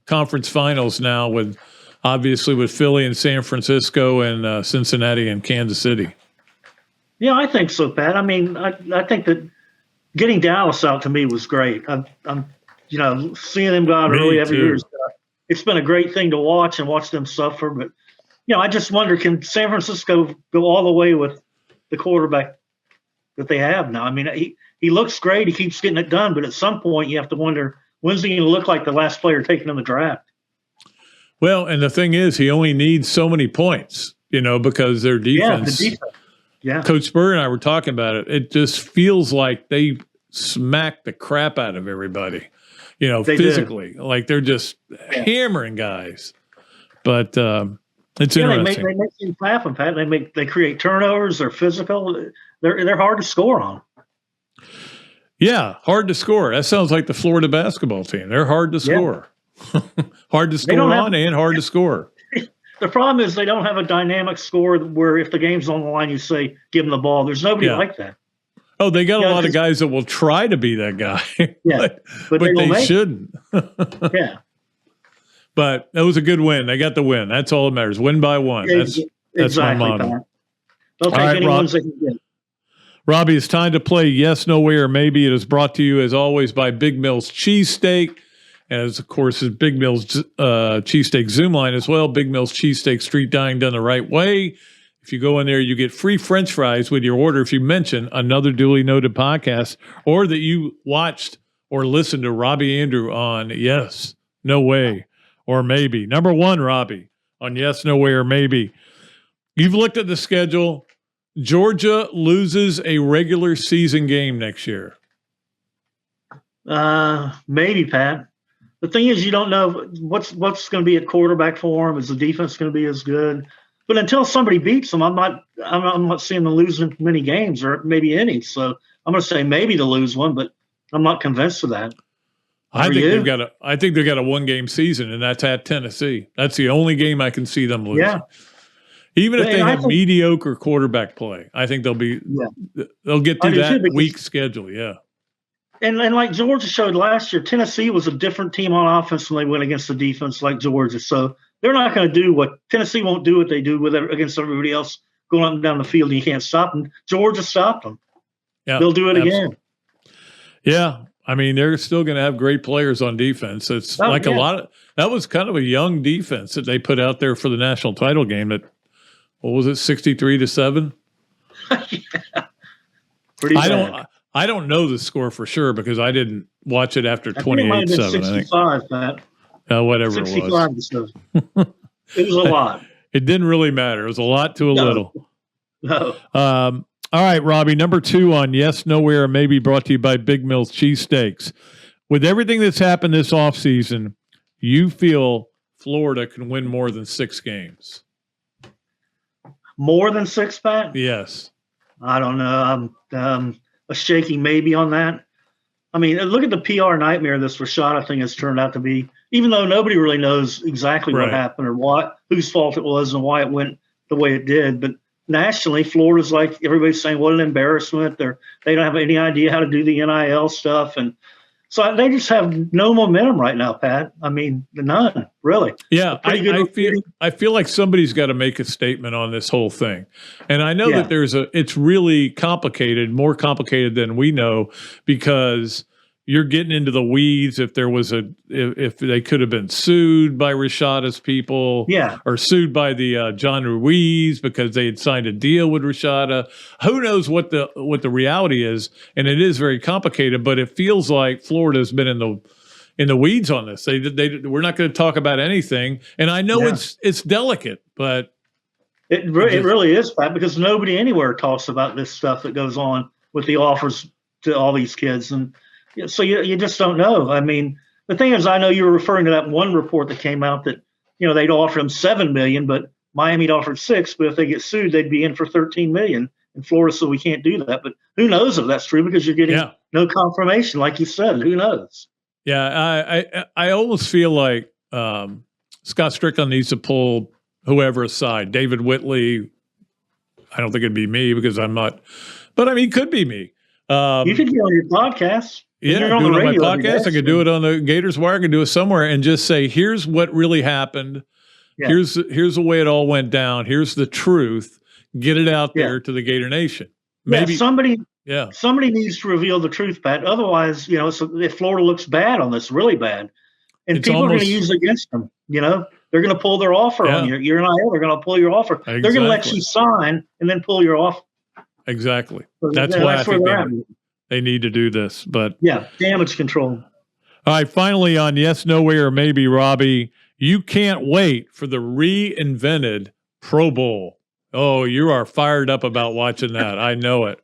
conference finals now? With Philly and San Francisco and Cincinnati and Kansas City. Yeah, I think so, Pat. I mean, I think that getting Dallas out to me was great. I'm seeing them go out early every year. It's been a great thing to watch and watch them suffer. But I just wonder, can San Francisco go all the way with the quarterback that they have now? I mean, he looks great. He keeps getting it done. But at some point, you have to wonder, when's he going to look like the last player taken in the draft? Well, and the thing is, he only needs so many points, because their defense. Yeah, the defense. Yeah. Coach Spurrier and I were talking about it. It just feels like they smack the crap out of everybody. physically. Like they're just hammering guys. But it's interesting. They make things happen, Pat. They create turnovers. They're physical. They're hard to score on. Yeah, hard to score. That sounds like the Florida basketball team. They're hard to score. Hard to score on and hard to score. The problem is they don't have a dynamic score where if the game's on the line, you say, give them the ball. There's nobody like that. Oh, they got a lot of guys that will try to be that guy. but they shouldn't. Yeah. But that was a good win. They got the win. That's all that matters. Win by one. That's exactly, my motto. They'll take any ones they can get. Robbie, it's time to play Yes, No Way, or Maybe. It is brought to you, as always, by Big Mill's Cheesesteak. As, of course, is Big Mill's Cheesesteak Zoom line as well. Big Mill's Cheesesteak, street dining done the right way. If you go in there, you get free French fries with your order if you mention another duly noted podcast or that you watched or listened to Robbie Andreu on Yes, No Way, or Maybe. Number one, Robbie, on Yes, No Way, or Maybe. You've looked at the schedule. Georgia loses a regular season game next year. Maybe, Pat. The thing is, you don't know what's going to be at quarterback for them. Is the defense going to be as good? But until somebody beats them, I'm not seeing them losing many games or maybe any. So I'm going to say maybe to lose one, but I'm not convinced of that. I think they've got a one-game season, and that's at Tennessee. That's the only game I can see them losing. Yeah. Even if they have mediocre quarterback play, I think they'll get through that weak schedule. Yeah. And like Georgia showed last year, Tennessee was a different team on offense when they went against the defense like Georgia. So they're not going to do what Tennessee won't do what they do against everybody else going up and down the field, and you can't stop them. Georgia stopped them. Yeah, they'll do it again. Yeah. I mean, they're still going to have great players on defense. It's that was kind of a young defense that they put out there for the national title game at, what was it, 63-7? Yeah. Pretty bad. I don't know the score for sure because I didn't watch it after 28-7. 65, Pat. Whatever 65 it was. It was a lot. It didn't really matter. It was a lot to a little. No. All right, Robbie, number two on Yes, Nowhere, or Maybe, brought to you by Big Mill's Cheesesteaks. With everything that's happened this offseason, you feel Florida can win more than 6 games? More than 6, Pat? Yes. I don't know. I'm a shaking maybe on that. I mean, look at the PR nightmare this Rashada thing has turned out to be, even though nobody really knows exactly what happened or whose fault it was and why it went the way it did. But nationally, Florida's like everybody's saying, what an embarrassment. They don't have any idea how to do the NIL stuff. And so they just have no momentum right now, Pat. I mean, none, really. Yeah, I feel like somebody's got to make a statement on this whole thing. And I know that it's really complicated, more complicated than we know, because you're getting into the weeds if they could have been sued by Rashada's people, or sued by the John Ruiz because they had signed a deal with Rashada. Who knows what the reality is? And it is very complicated, but it feels like Florida's been in the weeds on this. We're not going to talk about anything, and I know it's delicate, but it really is, Pat, because nobody anywhere talks about this stuff that goes on with the offers to all these kids. And so you just don't know. I mean, the thing is, I know you were referring to that one report that came out that, they'd offer them $7 million, but Miami'd offered $6 million. But if they get sued, they'd be in for $13 million. And Florida said we can't do that. But who knows if that's true, because you're getting no confirmation, like you said. Who knows? Yeah, I almost feel like Scott Strickland needs to pull whoever aside. David Whitley. I don't think it'd be me because I'm not. But I mean, it could be me. You could be on your podcast. Yeah, do it on my podcast. I could do it on the Gators Wire. I could do it somewhere and just say, here's what really happened. Yeah. Here's the way it all went down. Here's the truth. Get it out there to the Gator Nation. Maybe somebody needs to reveal the truth, Pat. Otherwise, if Florida looks bad on this, really bad, and people are going to use it against them. They're going to pull their offer on you. You're NIL. They're going to pull your offer. Exactly. They're going to let you sign and then pull your offer. Exactly. That's why I think they need to do this. But damage control. All right, finally on Yes, No Way, or Maybe, Robbie, you can't wait for the reinvented Pro Bowl. Oh, you are fired up about watching that. I know it.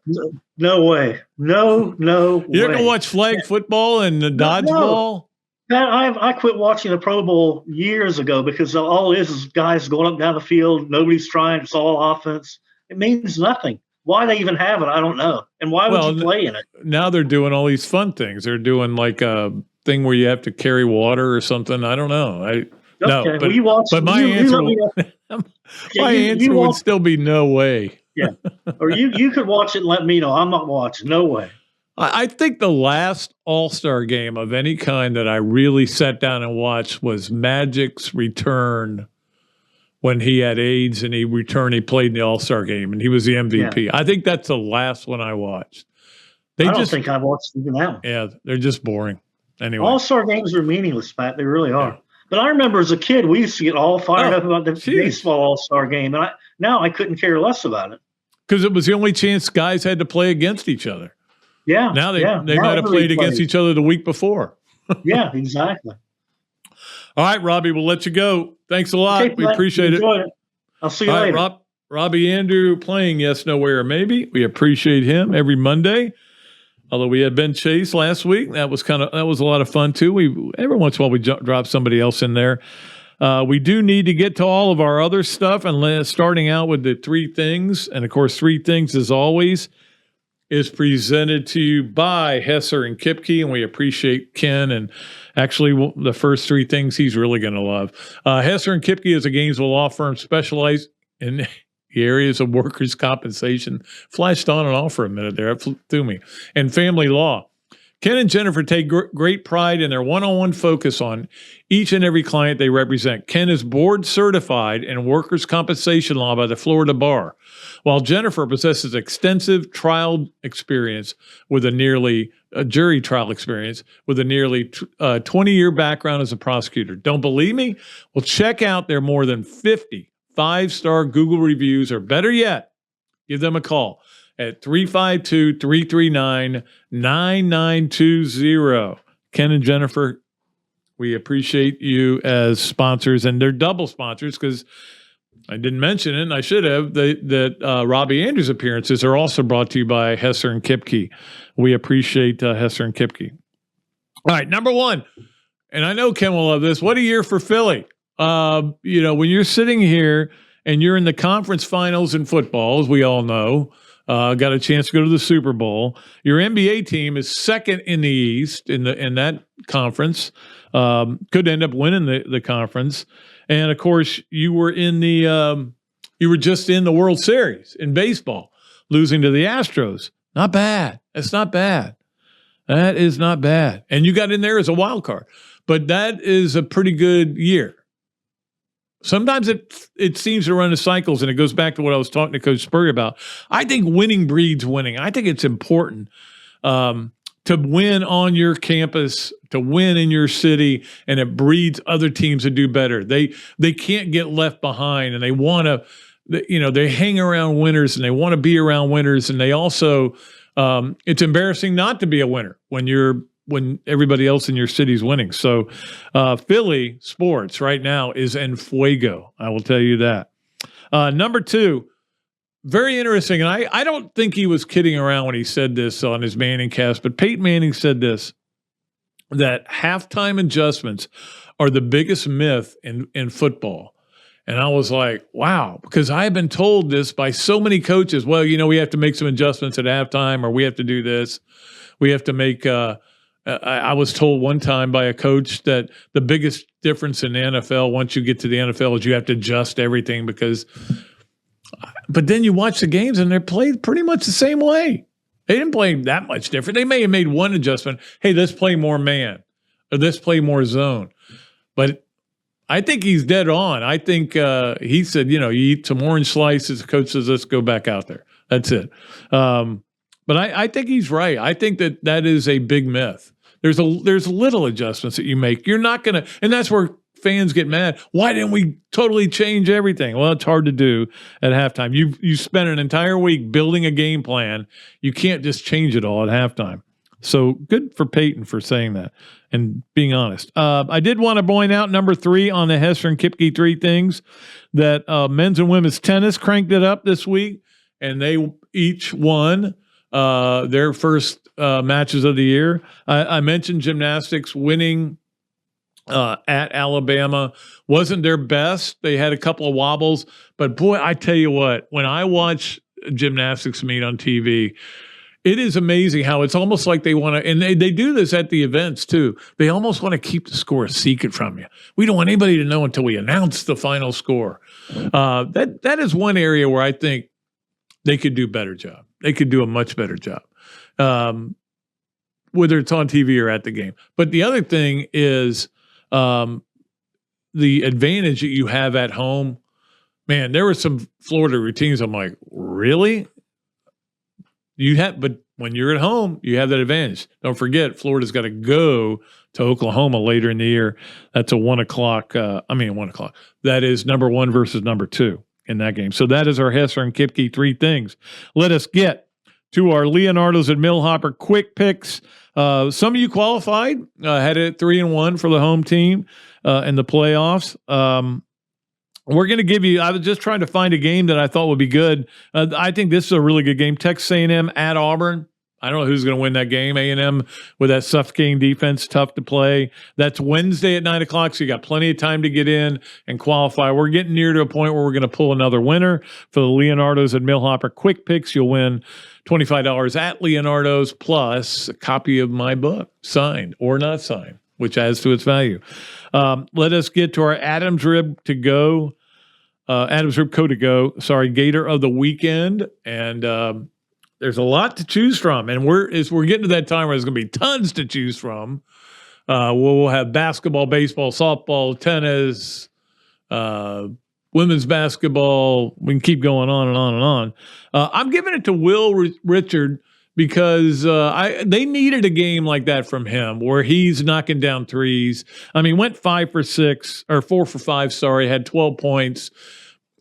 No way. No You're going to watch flag football and the dodgeball? Pat, I quit watching the Pro Bowl years ago because all it is guys going up and down the field. Nobody's trying. It's all offense. It means nothing. Why they even have it, I don't know. And why would you play in it? Now they're doing all these fun things. They're doing like a thing where you have to carry water or something. I don't know. No, but my answer would still be no way. Yeah, or you could watch it and let me know. I'm not watching. No way. I think the last All-Star game of any kind that I really sat down and watched was Magic's return when he had AIDS and he returned. He played in the All-Star game and he was the MVP. Yeah. I think that's the last one I watched. I don't think I've watched even that one. Yeah, they're just boring. Anyway, All-Star games are meaningless, Pat. They really are. Yeah. But I remember as a kid, we used to get all fired up about the baseball All-Star game, and now I couldn't care less about it because it was the only chance guys had to play against each other. Yeah. Now they might have played against each other the week before. Yeah, exactly. All right, Robbie, we'll let you go. Thanks a lot. Okay, we appreciate it. I'll see you later. Right, Robbie Andreu playing Yes, No, Where, or Maybe. We appreciate him every Monday. Although we had Ben Chase last week, that was a lot of fun too. Every once in a while we drop somebody else in there. We do need to get to all of our other stuff, and starting out with the three things. And of course, three things, as always, is presented to you by Hesser and Kipke, and we appreciate Ken. And actually, the first three things he's really going to love. Hesser and Kipke is a Gainesville law firm specialized in the areas of workers' compensation. Flashed on and off for a minute there. It flew through me. And family law. Ken and Jennifer take great pride in their one-on-one focus on each and every client they represent. Ken is board certified in workers' compensation law by the Florida Bar, while Jennifer possesses extensive trial experience with a jury trial experience with a nearly 20-year background as a prosecutor. Don't believe me? Well, check out their more than 50 5-star Google reviews, or better yet, give them a call at 352-339-9920. Ken and Jennifer, we appreciate you as sponsors, and they're double sponsors because I didn't mention it, and I should have, that Robbie Andreu's appearances are also brought to you by Hesser and Kipke. We appreciate Hesser and Kipke. All right, number one, and I know Ken will love this. What a year for Philly. When you're sitting here and you're in the conference finals in football, as we all know, got a chance to go to the Super Bowl. Your NBA team is second in the East in that conference. Could end up winning the conference. And of course, you were just in the World Series in baseball, losing to the Astros. Not bad. That's not bad. That is not bad. And you got in there as a wild card. But that is a pretty good year. Sometimes it seems to run in cycles, and it goes back to what I was talking to Coach Spurrier about. I think winning breeds winning. I think it's important to win on your campus, to win in your city, and it breeds other teams to do better. They can't get left behind, and they want to, they hang around winners, and they want to be around winners, and they also, it's embarrassing not to be a winner when everybody else in your city's winning. So Philly sports right now is en fuego. I will tell you that. Number two, very interesting. And I don't think he was kidding around when he said this on his Manning cast, but Peyton Manning said this, that halftime adjustments are the biggest myth in football. And I was like, wow, because I have been told this by so many coaches. Well, we have to make some adjustments at halftime, or we have to do this. We have to make I was told one time by a coach that the biggest difference in the NFL, once you get to the NFL, is you have to adjust everything but then you watch the games and they're played pretty much the same way. They didn't play that much different. They may have made one adjustment. Hey, let's play more man, or let's play more zone. But I think he's dead on. I think he said, you eat some orange slices. The coach says, let's go back out there. That's it. But I think he's right. I think that is a big myth. There's little adjustments that you make. You're not going to, and that's where fans get mad. Why didn't we totally change everything? Well, it's hard to do at halftime. You spent an entire week building a game plan. You can't just change it all at halftime. So good for Peyton for saying that and being honest. I did want to point out number three on the Hesser and Kipke three things, that men's and women's tennis cranked it up this week, and they each won their first matches of the year. I mentioned gymnastics winning at Alabama. Wasn't their best. They had a couple of wobbles. But, boy, I tell you what, when I watch gymnastics meet on TV, it is amazing how it's almost like they want to – and they do this at the events too. They almost want to keep the score a secret from you. We don't want anybody to know until we announce the final score. That is one area where I think they could do a better job. They could do a much better job, whether it's on TV or at the game. But the other thing is the advantage that you have at home. Man, there were some Florida routines. I'm like, really? But when you're at home, you have that advantage. Don't forget, Florida's got to go to Oklahoma later in the year. That's a 1 o'clock. 1 o'clock. That is number 1 versus number 2 in that game. So that is our Hesser and Kipke 3 things. Let us get to our Leonardo's and Millhopper quick picks. Some of you qualified, had it 3-1 for the home team in the playoffs. We're going to give you – I was just trying to find a game that I thought would be good. I think this is a really good game. Texas A&M at Auburn. I don't know who's going to win that game. A&M with that suffocating defense, tough to play. That's Wednesday at 9 o'clock, so you got plenty of time to get in and qualify. We're getting near to a point where we're going to pull another winner for the Leonardo's and Millhopper quick picks. You'll win $25 at Leonardo's plus a copy of my book, signed or not signed, which adds to its value. Let us get to our Adams Rib to go. Adams Rib Co. to go. Sorry, Gator of the weekend. And there's a lot to choose from. And we're getting to that time where there's going to be tons to choose from. We'll have basketball, baseball, softball, tennis, women's basketball. We can keep going on and on and on. I'm giving it to Will Richard because they needed a game like that from him where he's knocking down threes. I mean, went 4 for 5, had 12 points.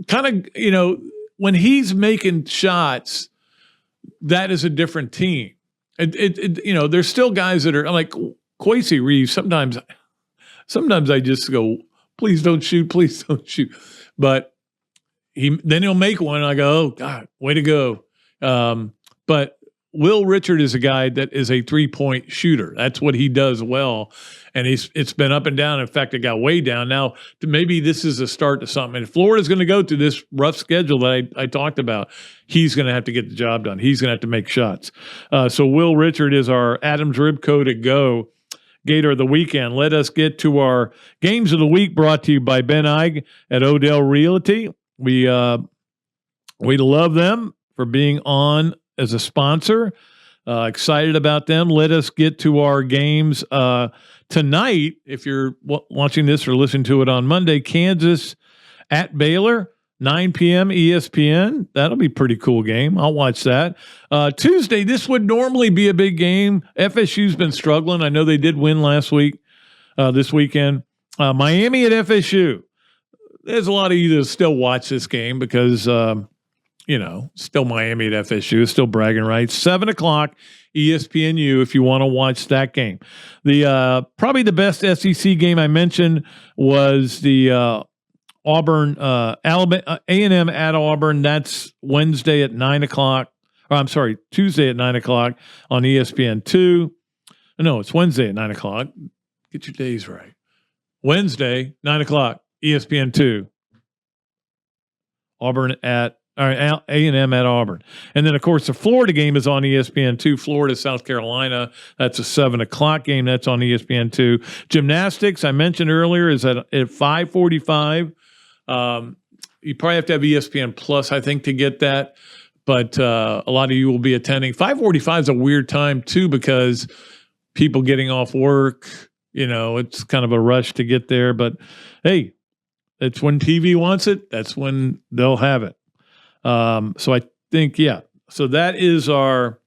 Kind of, when he's making shots, that is a different team. There's still guys that are like Quasi Reeves. Sometimes I just go, please don't shoot. But then he'll make one and I go, oh God, way to go. But Will Richard is a guy that is a 3-point shooter. That's what he does well. And it's been up and down. In fact, it got way down. Now, maybe this is a start to something. And if Florida's going to go through this rough schedule that I talked about, he's going to have to get the job done. He's going to have to make shots. So Will Richard is our Adams Ribco to go Gator of the weekend. Let us get to our games of the week brought to you by Ben Eig at Odell Realty. We love them for being on as a sponsor. Excited about them. Let us get to our games tonight. If you're watching this or listening to it on Monday, Kansas at Baylor, 9 p.m. ESPN. That'll be a pretty cool game. I'll watch that. Tuesday, this would normally be a big game. FSU's been struggling. I know they did win last week, this weekend. Miami at FSU. There's a lot of you that still watch this game because still Miami at FSU, still bragging rights. 7 o'clock, ESPNU, if you want to watch that game. The probably the best SEC game I mentioned was the Auburn, Alabama, A&M at Auburn. That's Wednesday at 9 o'clock. Tuesday at 9 o'clock on ESPN2. No, it's Wednesday at 9 o'clock. Get your days right. Wednesday, 9 o'clock, ESPN2. A&M at Auburn. And then, of course, the Florida game is on ESPN2. Florida, South Carolina. That's a 7 o'clock game. That's on ESPN2. Gymnastics, I mentioned earlier, is at 5:45. You probably have to have ESPN Plus, I think, to get that. But a lot of you will be attending. 5:45 is a weird time, too, because people getting off work, it's kind of a rush to get there. But, hey, it's when TV wants it. That's when they'll have it. So I think, so that is our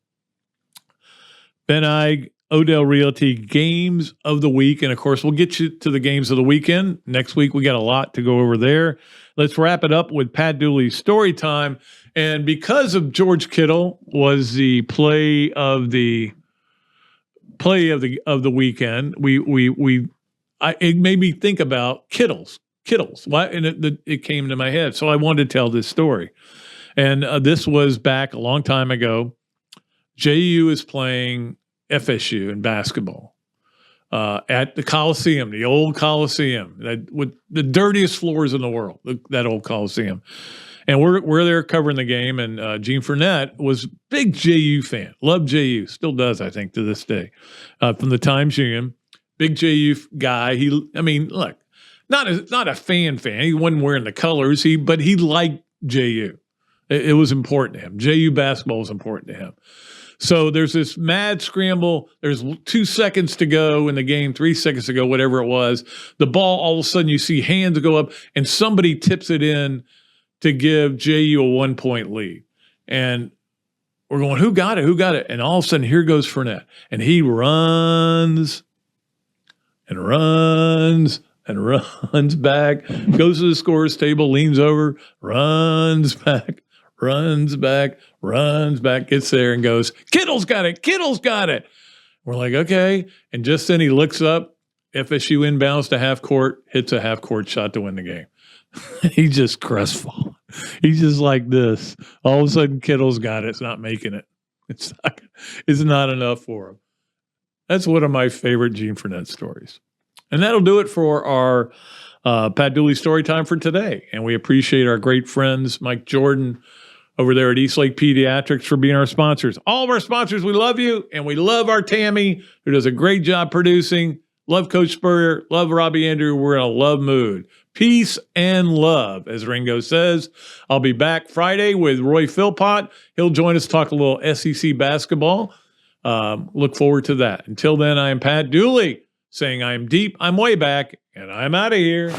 Ben Eig, Odell Realty games of the week. And of course, we'll get you to the games of the weekend. Next week, we got a lot to go over there. Let's wrap it up with Pat Dooley's story time. And because of George Kittle was the play of the weekend, it made me think about Kittles. Why? And it came to my head. So I wanted to tell this story. And this was back a long time ago. JU is playing FSU in basketball. at the Coliseum, the old Coliseum, with the dirtiest floors in the world, that old Coliseum. And we're there covering the game, and Gene Fournette was a big JU fan, loved JU, still does, I think, to this day. From the Times-Union, big JU guy. Look, not a fan. He wasn't wearing the colors, but he liked JU. It was important to him. JU basketball was important to him. So there's this mad scramble. There's 2 seconds to go in the game, 3 seconds to go, whatever it was. The ball, all of a sudden, you see hands go up, and somebody tips it in to give JU a 1-point lead. And we're going, who got it? Who got it? And all of a sudden, here goes Fournette. And he runs and runs and runs back, goes to the scorer's table, leans over, runs back, gets there and goes, Kittle's got it, Kittle's got it. We're like, okay. And just then he looks up, FSU inbounds to half court, hits a half court shot to win the game. He just crestfallen. He's just like this. All of a sudden, Kittle's got it. It's not making it. It's not enough for him. That's one of my favorite Gene Fournette stories. And that'll do it for our Pat Dooley Storytime for today. And we appreciate our great friends, Mike Jordan, over there at Eastlake Pediatrics, for being our sponsors. All of our sponsors, we love you, and we love our Tammy, who does a great job producing. Love Coach Spurrier. Love Robbie Andreu. We're in a love mood. Peace and love, as Ringo says. I'll be back Friday with Roy Philpott. He'll join us to talk a little SEC basketball. Look forward to that. Until then, I am Pat Dooley, saying I am deep, I'm way back, and I'm out of here.